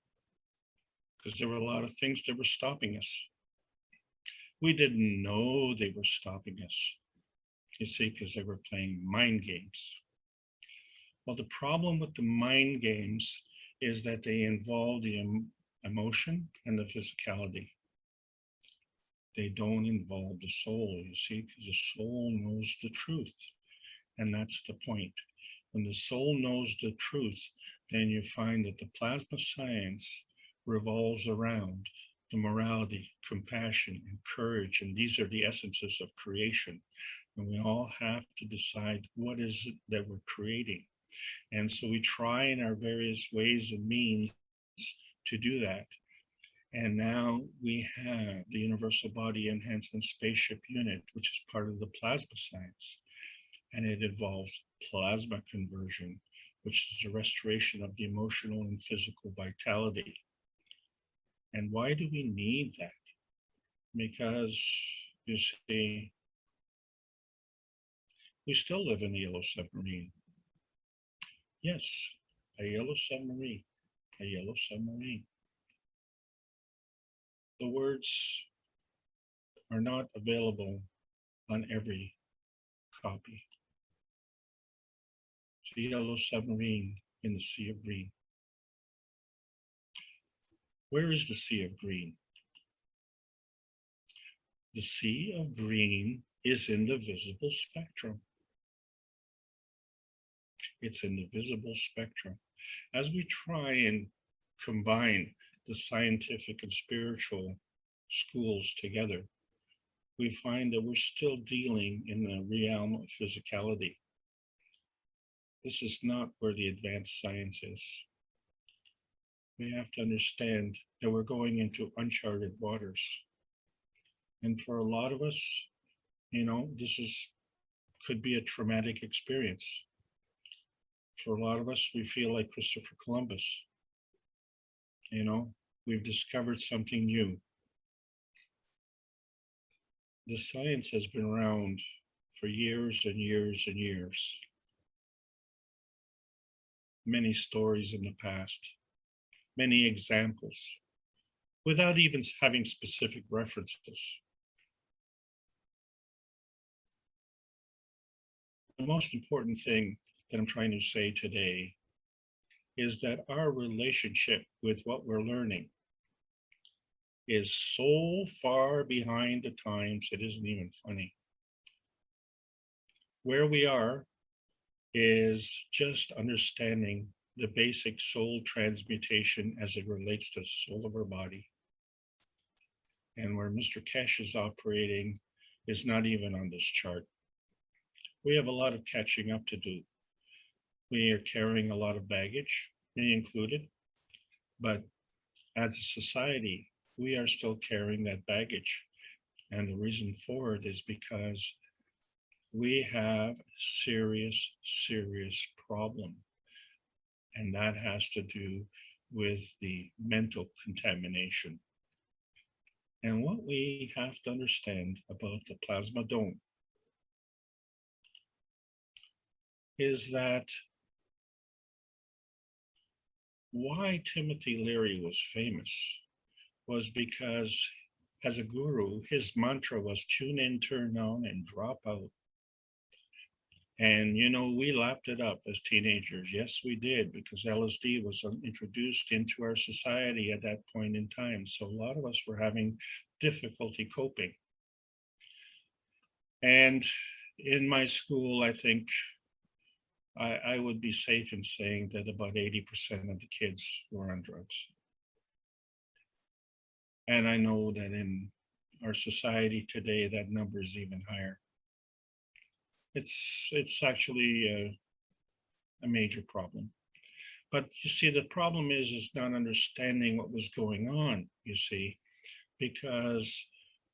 because there were a lot of things that were stopping us. We didn't know they were stopping us, you see, because they were playing mind games. Well, the problem with the mind games is that they involve the emotion and the physicality. They don't involve the soul, you see, because the soul knows the truth. And that's the point. When the soul knows the truth, then you find that the plasma science revolves around the morality, compassion, and courage, and these are the essences of creation. And we all have to decide what is it that we're creating. And so we try in our various ways and means to do that. And now we have the Universal Body Enhancement Spaceship Unit, which is part of the plasma science. And it involves plasma conversion, which is the restoration of the emotional and physical vitality. And why do we need that? Because, you see, we still live in a yellow submarine. Yes, a yellow submarine, a yellow submarine. The words are not available on every copy. It's a yellow submarine in the Sea of Green. Where is the Sea of Green? The Sea of Green is in the visible spectrum. It's in the visible spectrum. As we try and combine the scientific and spiritual schools together, we find that we're still dealing in the realm of physicality. This is not where the advanced science is. We have to understand that we're going into uncharted waters. And for a lot of us, this could be a traumatic experience. For a lot of us, we feel like Christopher Columbus. We've discovered something new. The science has been around for years and years and years. Many stories in the past, many examples, without even having specific references. The most important thing that I'm trying to say today is that our relationship with what we're learning is so far behind the times, it isn't even funny. Where we are is just understanding the basic soul transmutation as it relates to the soul of our body. And where Mr. Kesh is operating is not even on this chart. We have a lot of catching up to do. We are carrying a lot of baggage, me included, but as a society, we are still carrying that baggage. And the reason for it is because we have a serious, serious problem. And that has to do with the mental contamination. And what we have to understand about the plasma dome is that why Timothy Leary was famous was because as a guru, his mantra was tune in, turn on, and drop out. And, we lapped it up as teenagers. Yes, we did, because LSD was introduced into our society at that point in time. So a lot of us were having difficulty coping. And in my school, I think I would be safe in saying that about 80% of the kids were on drugs. And I know that in our society today, that number is even higher. It's actually a major problem. But you see, the problem is not understanding what was going on, you see, because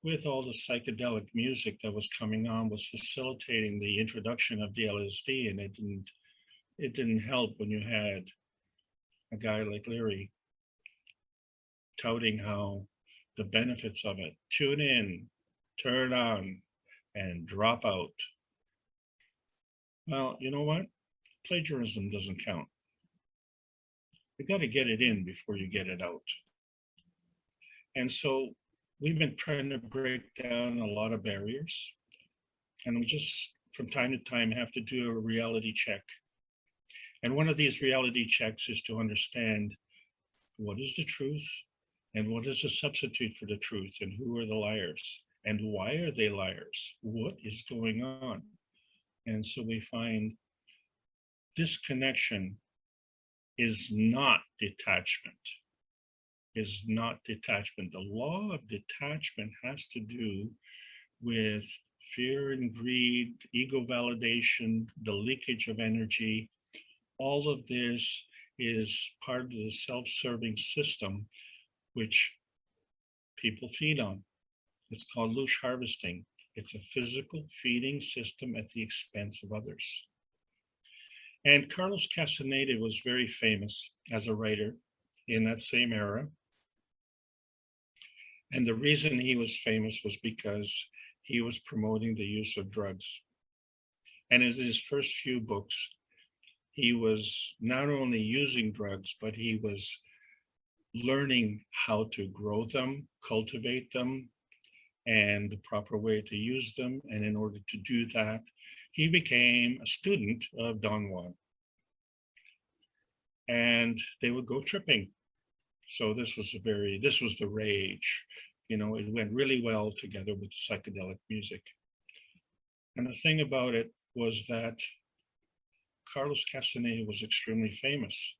with all the psychedelic music that was coming on was facilitating the introduction of the LSD, and it didn't help when you had a guy like Leary touting how the benefits of it, tune in, turn on, and drop out. Well, you know what? Plagiarism doesn't count. You got to get it in before you get it out. And so we've been trying to break down a lot of barriers, and we just from time to time have to do a reality check. And one of these reality checks is to understand what is the truth and what is a substitute for the truth, and who are the liars and why are they liars? What is going on? And so we find disconnection is not detachment. is not detachment. The law of detachment has to do with fear and greed, ego validation, the leakage of energy. All of this is part of the self-serving system which people feed on. It's called loosh harvesting. It's a physical feeding system at the expense of others. And Carlos Castaneda was very famous as a writer in that same era. And the reason he was famous was because he was promoting the use of drugs. And in his first few books, he was not only using drugs, but he was learning how to grow them, cultivate them, and the proper way to use them. And in order to do that, he became a student of Don Juan. And they would go tripping. So this was the rage. You know, it went really well together with psychedelic music. And the thing about it was that Carlos Castaneda was extremely famous.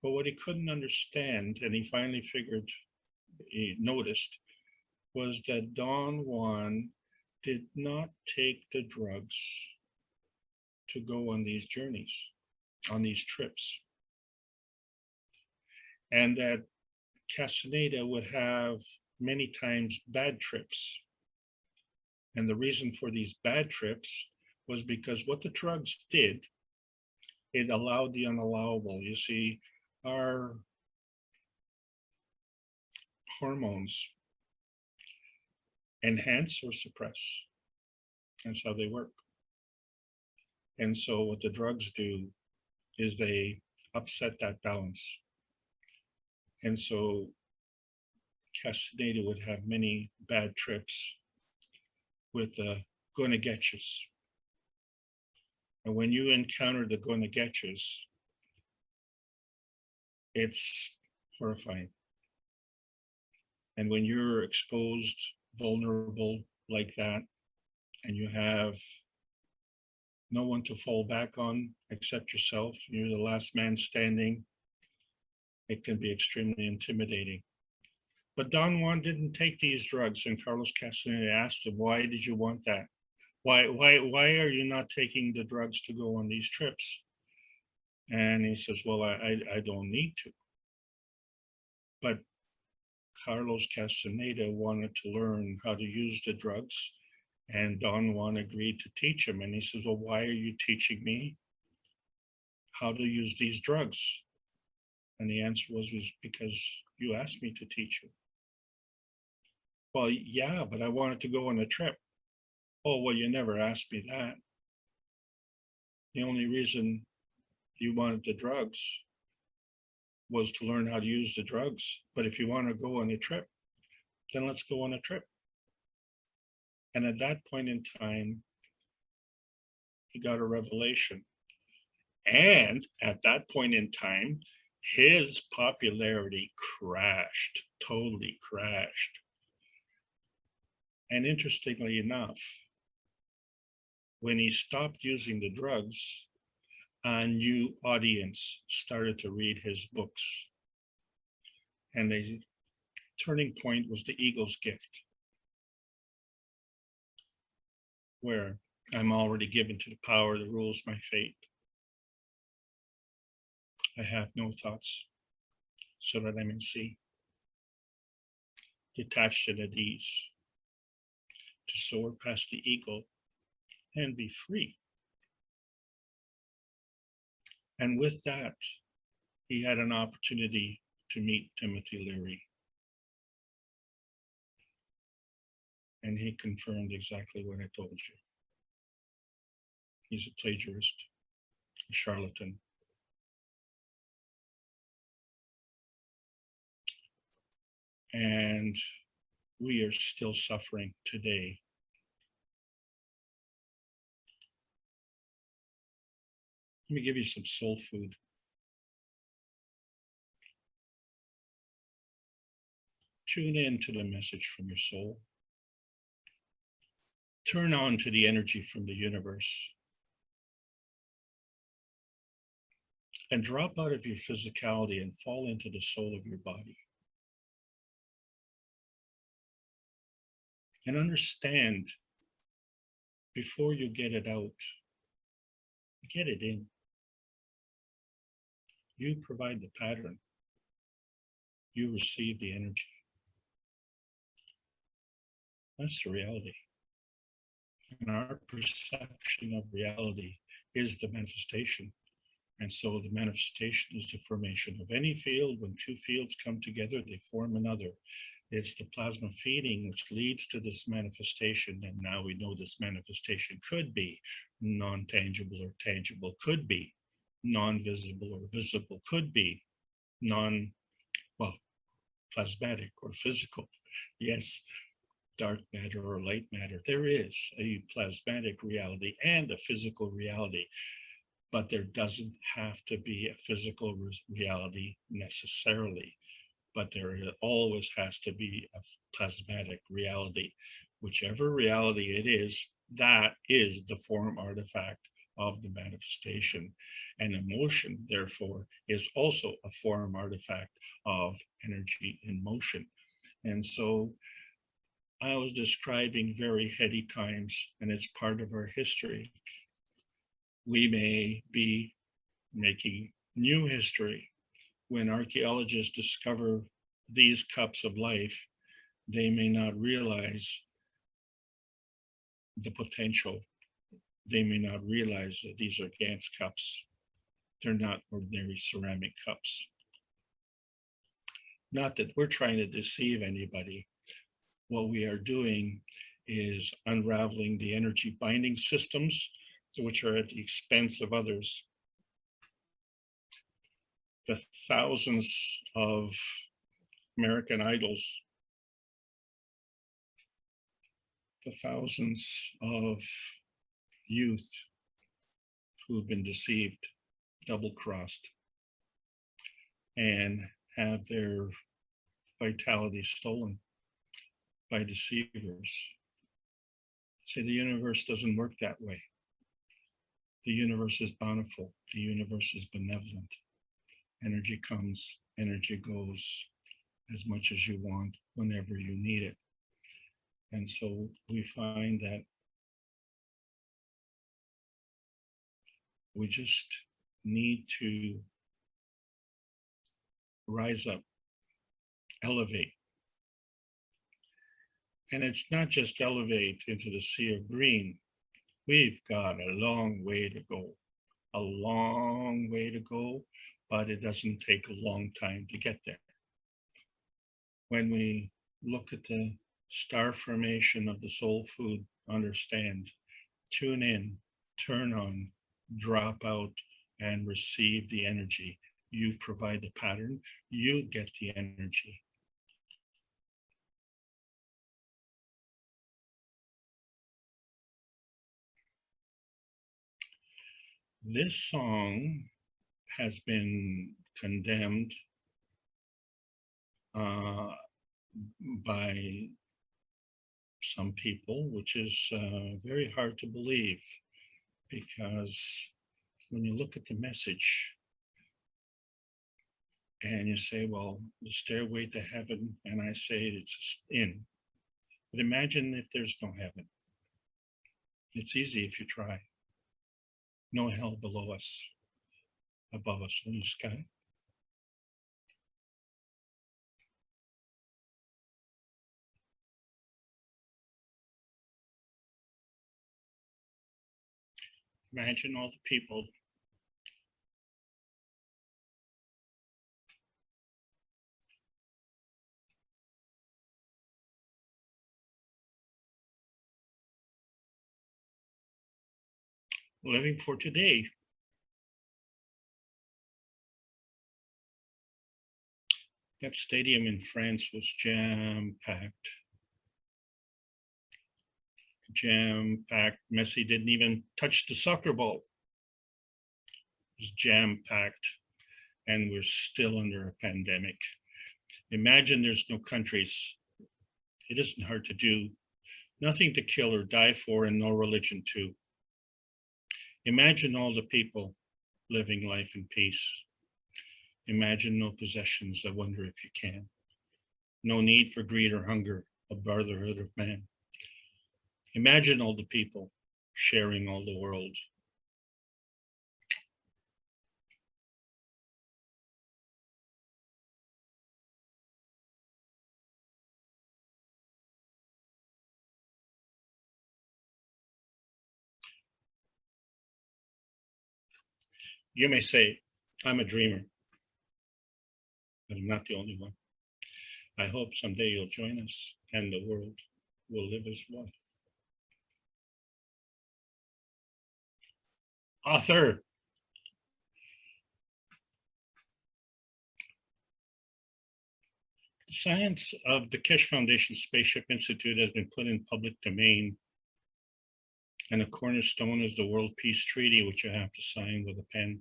But what he couldn't understand, and he finally noticed, was that Don Juan did not take the drugs to go on these journeys, on these trips. And that Castaneda would have many times bad trips. And the reason for these bad trips was because what the drugs did, it allowed the unallowable. You see, our hormones enhance or suppress. That's how they work. And so what the drugs do is they upset that balance. And so Castaneda would have many bad trips with the gonna getchas. And when you encounter the gonna getchas, it's horrifying. And when you're exposed, vulnerable like that, and you have no one to fall back on except yourself, you're the last man standing, it can be extremely intimidating. But Don Juan didn't take these drugs, and Carlos Castaneda asked him, why did you want that? Why are you not taking the drugs to go on these trips? And he says, well, I don't need to. But Carlos Castaneda wanted to learn how to use the drugs, and Don Juan agreed to teach him. And he says, well, why are you teaching me how to use these drugs? And the answer was because you asked me to teach you. Well, yeah, but I wanted to go on a trip. Oh, well, you never asked me that. The only reason you wanted the drugs was to learn how to use the drugs. But if you want to go on a trip, then let's go on a trip. And at that point in time, he got a revelation. And at that point in time, his popularity crashed, totally crashed. And interestingly enough, when he stopped using the drugs, a new audience started to read his books. And the turning point was The Eagle's Gift, where I'm already given to the power that rules my fate. I have no thoughts, so that I may see, detached and at ease, to soar past the eagle and be free. And with that, he had an opportunity to meet Timothy Leary. And he confirmed exactly what I told you. He's a plagiarist, a charlatan. And we are still suffering today. Let me give you some soul food. Tune in to the message from your soul. Turn on to the energy from the universe. And drop out of your physicality and fall into the soul of your body. and understand before you get it out, get it in. You provide the pattern. You receive the energy. That's the reality. And our perception of reality is the manifestation. And so the manifestation is the formation of any field. When two fields come together, they form another. It's the plasma feeding which leads to this manifestation. And now we know this manifestation could be non-tangible or tangible, could be non-visible or visible, could be plasmatic or physical. Yes, dark matter or light matter. There is a plasmatic reality and a physical reality, but there doesn't have to be a physical reality necessarily, but there always has to be a plasmatic reality. Whichever reality it is, that is the form artifact of the manifestation. And emotion, therefore, is also a form artifact of energy in motion. And so I was describing very heady times, and it's part of our history. We may be making new history. When archaeologists discover these cups of life, they may not realize the potential. They may not realize that these are Gans cups. They're not ordinary ceramic cups. Not that we're trying to deceive anybody. What we are doing is unraveling the energy binding systems, which are at the expense of others. The thousands of American Idols, the thousands of youth who've been deceived, double-crossed, and have their vitality stolen by deceivers. See, the universe doesn't work that way. The universe is bountiful. The universe is benevolent. Energy comes, energy goes, as much as you want, whenever you need it. And so we find that we just need to rise up, elevate. And it's not just elevate into the sea of green. We've got a long way to go, but it doesn't take a long time to get there. When we look at the star formation of the soul food, understand, tune in, turn on, drop out, and receive the energy. You provide the pattern, you get the energy. This song has been condemned by some people, which is very hard to believe, because when you look at the message and you say, well, the stairway to heaven, and I say it's in. But imagine if there's no heaven. It's easy if you try. No hell below us, above us, only sky. Imagine all the people living for today. That stadium in France was jam-packed. Jam-packed. Messi didn't even touch the soccer ball. It was jam-packed, and we're still under a pandemic. Imagine there's no countries. It isn't hard to do. Nothing to kill or die for, and no religion too. Imagine all the people living life in peace. Imagine no possessions. I wonder if you can. No need for greed or hunger, a brotherhood of man. Imagine all the people sharing all the world. You may say, I'm a dreamer, but I'm not the only one. I hope someday you'll join us and the world will live as one. Author. The science of the Keshe Foundation Spaceship Institute has been put in public domain, and a cornerstone is the World Peace Treaty, which you have to sign with a pen,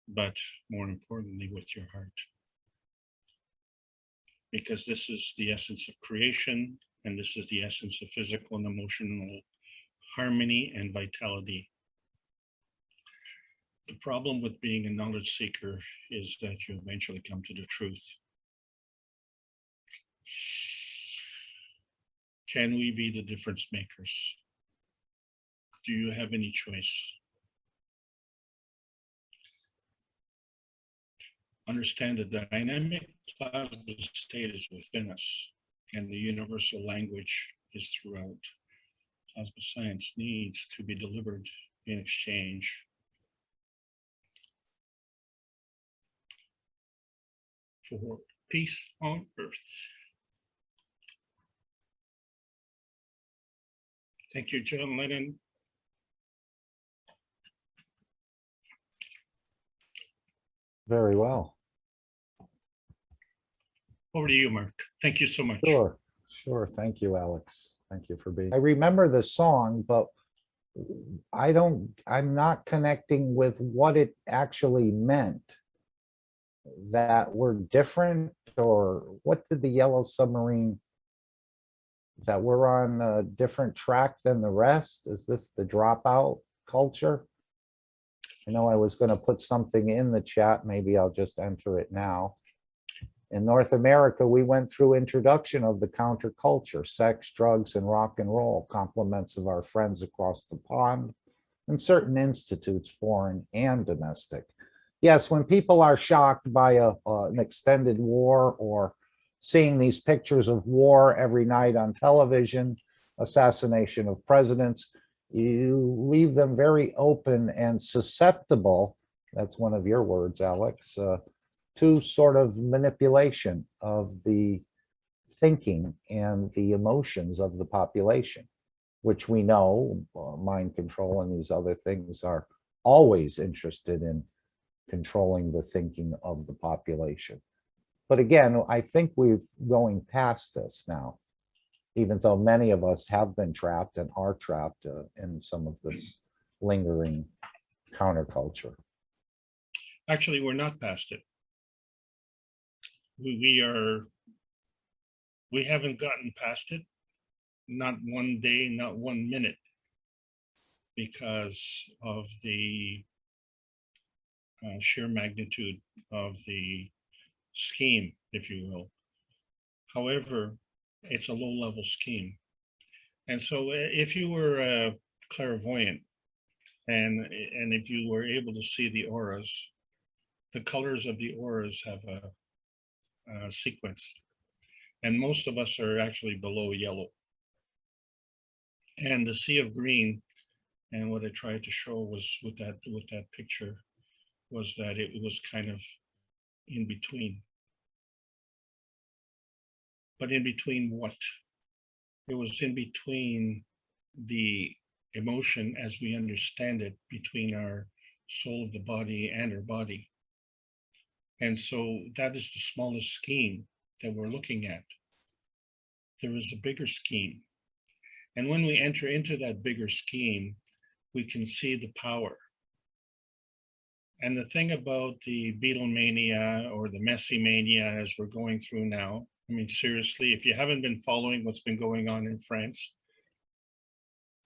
but more importantly, with your heart. Because this is the essence of creation, and this is the essence of physical and emotional harmony and vitality. The problem with being a knowledge seeker is that you eventually come to the truth. Can we be the difference makers? Do you have any choice? Understand that the dynamic plasma state is within us, and the universal language is throughout. Plasma science needs to be delivered in exchange for peace on earth. Thank you, John Lennon. Very well. Over to you, Mark. Thank you so much. Sure, sure. Thank you, Alex. Thank you for being. I remember the song, but I'm not connecting with what it actually meant. That we're different, or what did the yellow submarine, that we're on a different track than the rest? Is this the dropout culture? I know I was going to put something in the chat. Maybe I'll just enter it now. In North America, we went through introduction of the counterculture, sex, drugs, and rock and roll, compliments of our friends across the pond, and certain institutes, foreign and domestic. Yes, when people are shocked by an extended war, or seeing these pictures of war every night on television, assassination of presidents, you leave them very open and susceptible, that's one of your words, Alex, to sort of manipulation of the thinking and the emotions of the population, which we know mind control and these other things are always interested in controlling the thinking of the population. But again, I think we're going past this now, even though many of us have been trapped and are trapped in some of this lingering counterculture. Actually, we're not past it. We haven't gotten past it, not one day, not 1 minute, because of the sheer magnitude of the scheme, if you will. However, it's a low-level scheme. And so if you were clairvoyant, and if you were able to see the auras, the colors of the auras have a sequence. And most of us are actually below yellow. And the sea of green, and what I tried to show was with that picture, was that it was kind of in between. But in between what? It was in between the emotion as we understand it, between our soul of the body and our body. And so that is the smallest scheme that we're looking at. There is a bigger scheme. And when we enter into that bigger scheme, we can see the power. And the thing about the Beatlemania or the Messi mania as we're going through now, I mean, seriously, if you haven't been following what's been going on in France,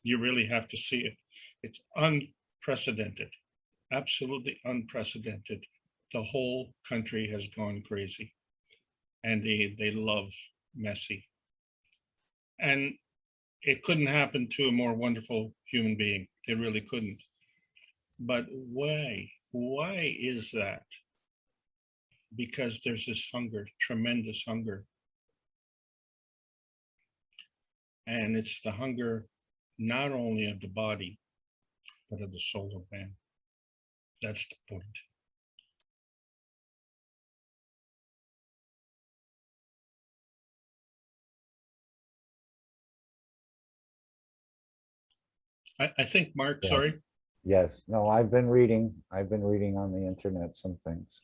you really have to see it. It's unprecedented, absolutely unprecedented. The whole country has gone crazy, and they love Messi. And it couldn't happen to a more wonderful human being. It really couldn't. But why? Why is that? Because there's this hunger, tremendous hunger. And it's the hunger not only of the body, but of the soul of man. That's the point. I think, Mark, Yes. sorry. Yes, no, I've been reading on the internet some things.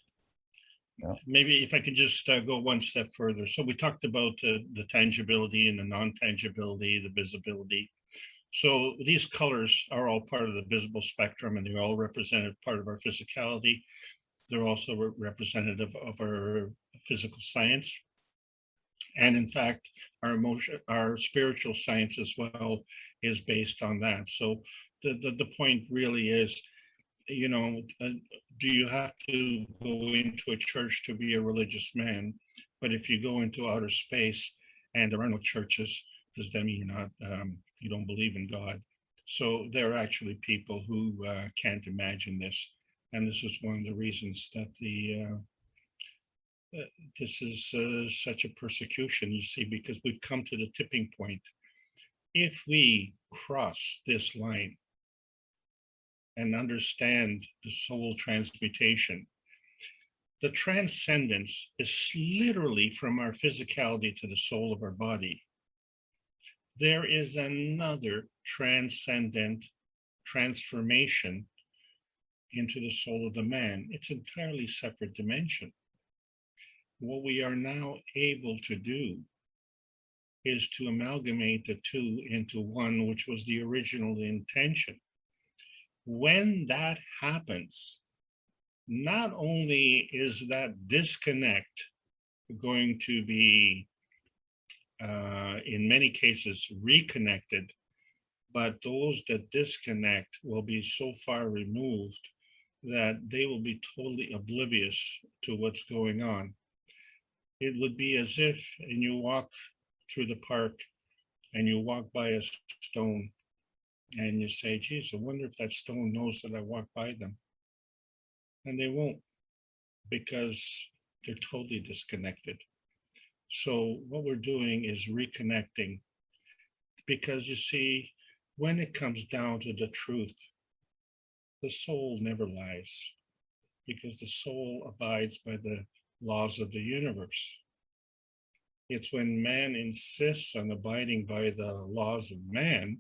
Maybe if I could just go one step further. So we talked about the tangibility and the non-tangibility, the visibility. So these colors are all part of the visible spectrum, and they're all representative part of our physicality. They're also representative of our physical science. And in fact, our spiritual science as well is based on that. So the point really is, you know, do you have to go into a church to be a religious man? But if you go into outer space and there are no churches, does that mean you're not, you don't believe in God? So there are actually people who can't imagine this. And this is one of the reasons that this is such a persecution, you see, because we've come to the tipping point. If we cross this line and understand the soul transmutation, the transcendence is literally from our physicality to the soul of our body. There is another transcendent transformation into the soul of the man. It's an entirely separate dimension. What we are now able to do is to amalgamate the two into one, which was the original intention. When that happens, not only is that disconnect going to be, in many cases, reconnected, but those that disconnect will be so far removed that they will be totally oblivious to what's going on. It would be as if, and you walk through the park and you walk by a stone and you say, geez, I wonder if that stone knows that I walked by them. And they won't, because they're totally disconnected. So what we're doing is reconnecting, because you see, when it comes down to the truth, the soul never lies, because the soul abides by the laws of the universe. It's when man insists on abiding by the laws of man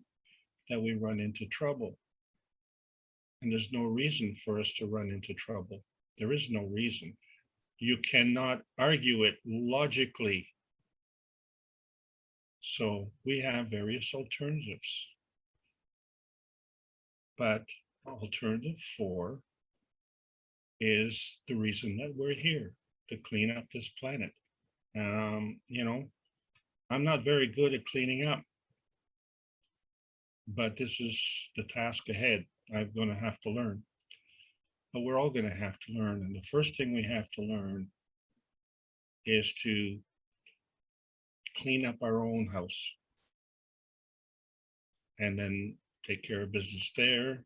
that we run into trouble. And there's no reason for us to run into trouble. There is no reason. You cannot argue it logically. So we have various alternatives. But alternative 4 is the reason that we're here, to clean up this planet. You know, I'm not very good at cleaning up, but this is the task ahead. I'm going to have to learn, but we're all going to have to learn. And the first thing we have to learn is to clean up our own house, and then take care of business there,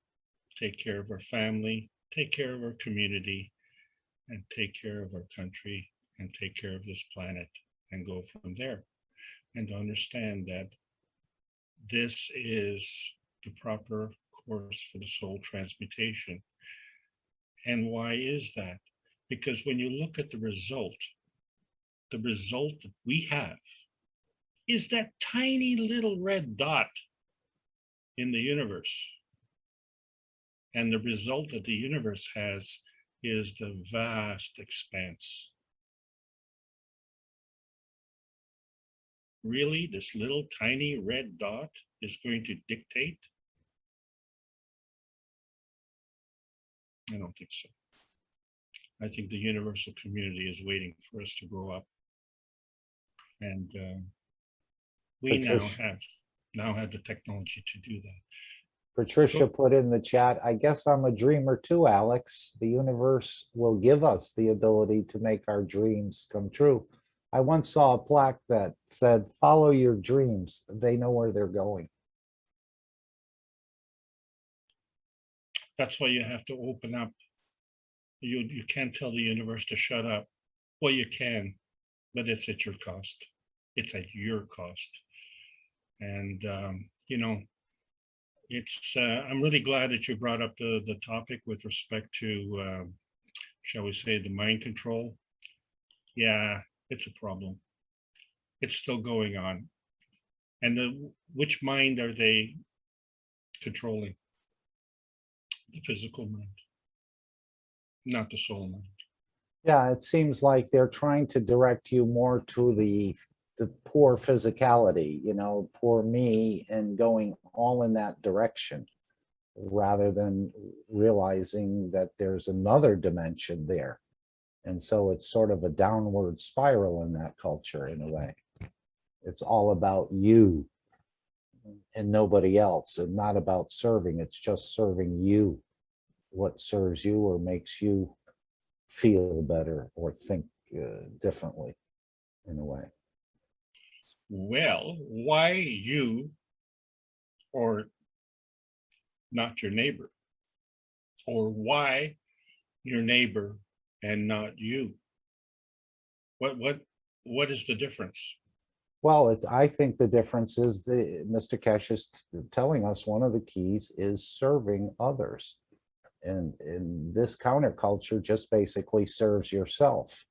take care of our family, take care of our community, and take care of our country, and take care of this planet, and go from there. And to understand that this is the proper course for the soul transmutation. And why is that? Because when you look at the result that we have is that tiny little red dot in the universe. And the result that the universe has is the vast expanse. Really, this little tiny red dot is going to dictate? I don't think so. I think the universal community is waiting for us to grow up. And we now have the technology to do that. Patricia put in the chat, I guess I'm a dreamer too, Alex. The universe will give us the ability to make our dreams come true. I once saw a plaque that said, "Follow your dreams. They know where they're going." That's why you have to open up. You can't tell the universe to shut up. Well, you can, but it's at your cost. It's at your cost. And, you know, it's, I'm really glad that you brought up the topic with respect to, shall we say, the mind control. Yeah, it's a problem. It's still going on. And which mind are they controlling? The physical mind, not the soul mind. Yeah, it seems like they're trying to direct you more to the poor physicality, you know, poor me, and going all in that direction, rather than realizing that there's another dimension there. And so it's sort of a downward spiral in that culture in a way. It's all about you and nobody else, and not about serving. It's just serving you, what serves you or makes you feel better or think differently in a way. Well, why you or not your neighbor? Or why your neighbor and not you? What is the difference? Well, I think the difference is Mr. Kesh is telling us one of the keys is serving others. And in this counterculture just basically serves yourself.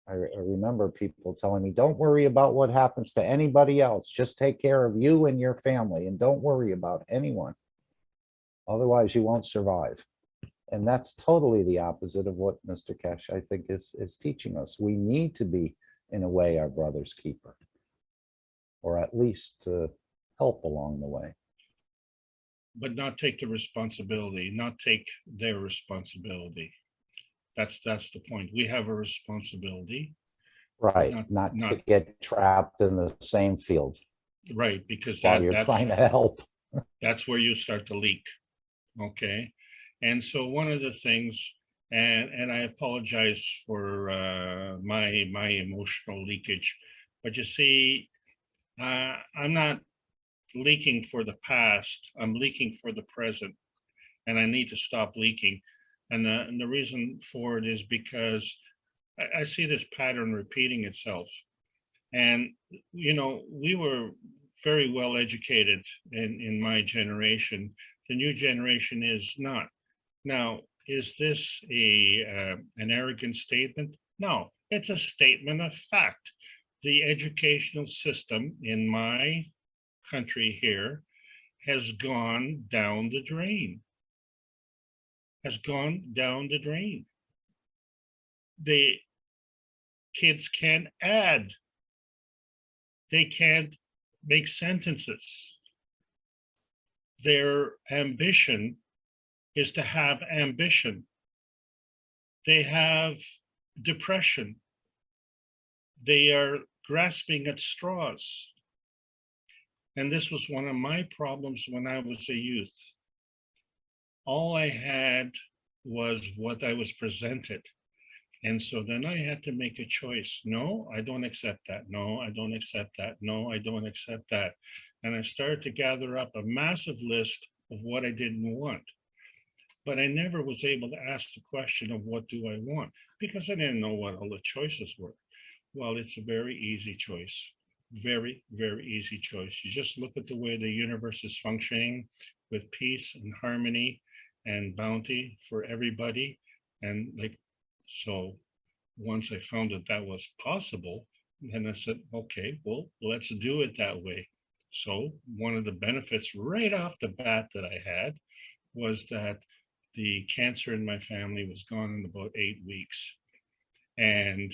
I remember people telling me, don't worry about what happens to anybody else. Just take care of you and your family and don't worry about anyone. Otherwise, you won't survive. And that's totally the opposite of what Mr. Kesh, I think, is teaching us. We need to be, in a way, our brother's keeper, or at least help along the way. But not take the responsibility, not take their responsibility. That's the point. We have a responsibility. Right, not to get trapped in the same field. Right, because while you're trying to help. That's where you start to leak. Okay. And so one of the things, and I apologize for my emotional leakage, but you see, I'm not leaking for the past, I'm leaking for the present, and I need to stop leaking. And the reason for it is because I see this pattern repeating itself. And, you know, we were very well educated in my generation. The new generation is not. Now, is this an arrogant statement? No, it's a statement of fact. The educational system in my country here has gone down the drain. Has gone down the drain. The kids can't add. They can't make sentences. Their ambition is to have ambition. They have depression. They are grasping at straws. And this was one of my problems when I was a youth. All I had was what I was presented. And so then I had to make a choice. No, I don't accept that. No, I don't accept that. No, I don't accept that. And I started to gather up a massive list of what I didn't want. But I never was able to ask the question of what do I want? Because I didn't know what all the choices were. Well, it's a very easy choice. Very, very easy choice. You just look at the way the universe is functioning with peace and harmony and bounty for everybody. And like, so once I found that that was possible, then I said, okay, well, let's do it that way. So one of the benefits right off the bat that I had was that the cancer in my family was gone in about 8 weeks. And,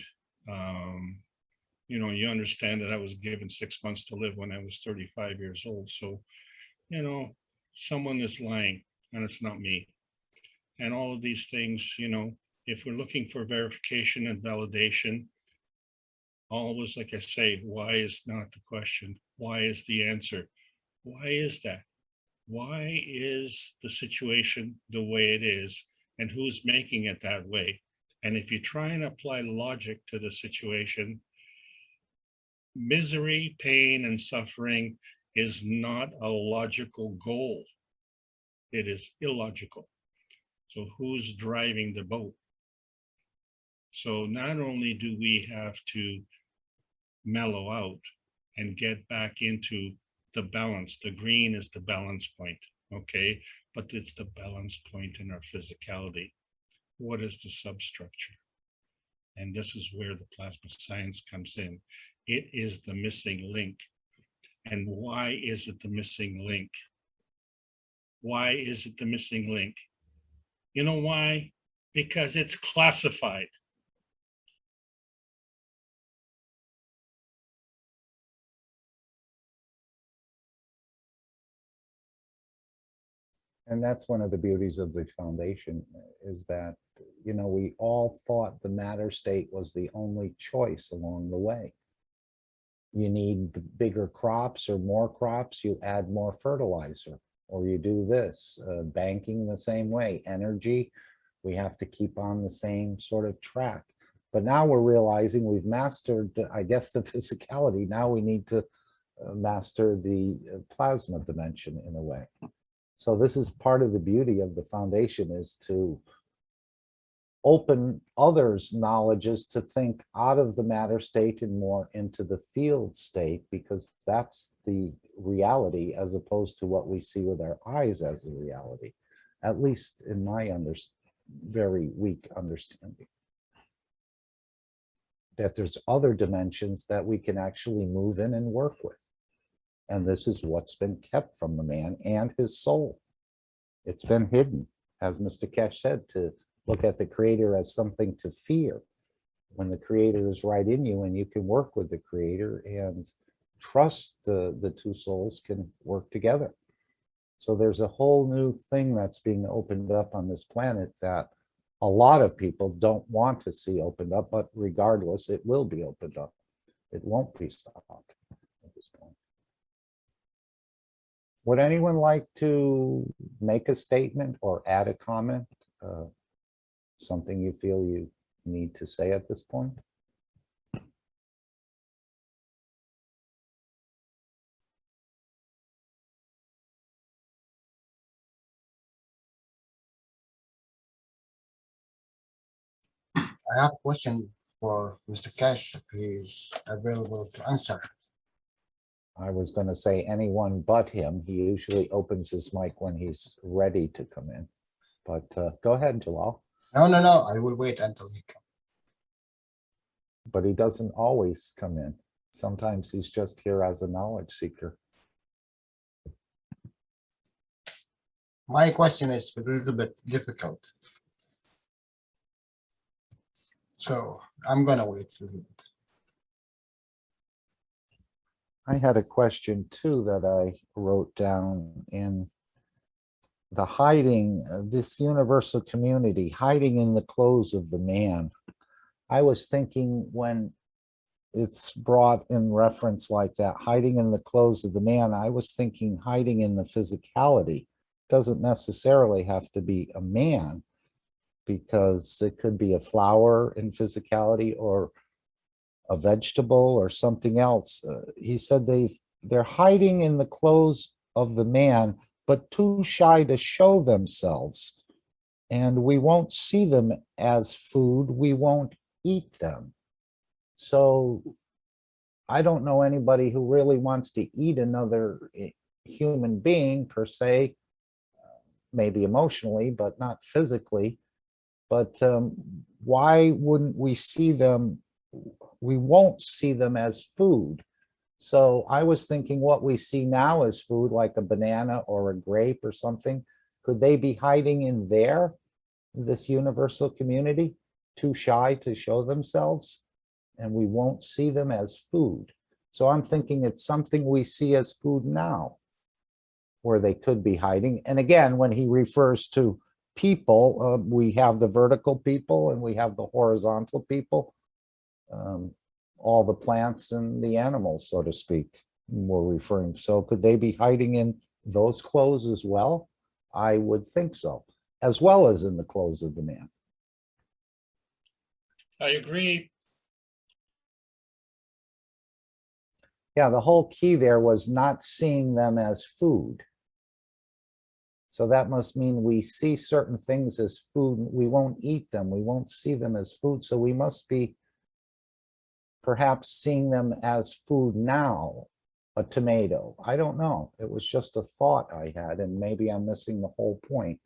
you know, you understand that I was given 6 months to live when I was 35 years old. So, you know, someone is lying and it's not me. And all of these things, you know, if we're looking for verification and validation, always, like I say, why is not the question? Why is the answer? Why is that? Why is the situation the way it is? And who's making it that way? And if you try and apply logic to the situation, misery, pain, and suffering is not a logical goal. It is illogical. So who's driving the boat? So not only do we have to mellow out and get back into the balance, the green is the balance point, okay? But it's the balance point in our physicality. What is the substructure? And this is where the plasma science comes in. It is the missing link. And why is it the missing link? Why is it the missing link? You know why? Because it's classified. And that's one of the beauties of the foundation is that, you know, we all thought the matter state was the only choice along the way. You need bigger crops or more crops, you add more fertilizer, or you do this. Banking the same way, energy, we have to keep on the same sort of track. But now we're realizing we've mastered, I guess, the physicality. Now we need to master the plasma dimension in a way. So this is part of the beauty of the foundation, is to open others' knowledges to think out of the matter state and more into the field state, because that's the reality as opposed to what we see with our eyes as a reality, at least in my very weak understanding. That there's other dimensions that we can actually move in and work with. And this is what's been kept from the man and his soul. It's been hidden, as Mr. Keshe said, to look at the creator as something to fear, when the creator is right in you and you can work with the creator and trust the two souls can work together. So there's a whole new thing that's being opened up on this planet that a lot of people don't want to see opened up, but regardless, it will be opened up. It won't be stopped at this point. Would anyone like to make a statement or add a comment? Something you feel you need to say at this point? I have a question for Mr. Keshe, if he is available to answer. I was going to say anyone but him. He usually opens his mic when he's ready to come in. But go ahead, Jalal. No, I will wait until he comes. But he doesn't always come in. Sometimes he's just here as a knowledge seeker. My question is a little bit difficult. So I'm gonna wait a little bit. I had a question too that I wrote down in the hiding, this universal community, hiding in the clothes of the man. I was thinking when it's brought in reference like that, hiding in the clothes of the man, I was thinking hiding in the physicality. Doesn't necessarily have to be a man, because it could be a flower in physicality or a vegetable or something else. He said they're hiding in the clothes of the man, but too shy to show themselves. And we won't see them as food. We won't eat them. So I don't know anybody who really wants to eat another human being per se, maybe emotionally, but not physically. But why wouldn't we see them? We won't see them as food. So I was thinking what we see now as food, like a banana or a grape or something, could they be hiding in there, this universal community, too shy to show themselves? And we won't see them as food. So I'm thinking it's something we see as food now, where they could be hiding. And again, when he refers to people, we have the vertical people and we have the horizontal people. All the plants and the animals, so to speak, we're referring. So could they be hiding in those clothes as well? I would think so, as well as in the clothes of the man. I agree. Yeah, the whole key there was not seeing them as food. So that must mean we see certain things as food. We won't eat them. We won't see them as food. So we must be perhaps seeing them as food now. A tomato. I don't know. It was just a thought I had, and maybe I'm missing the whole point.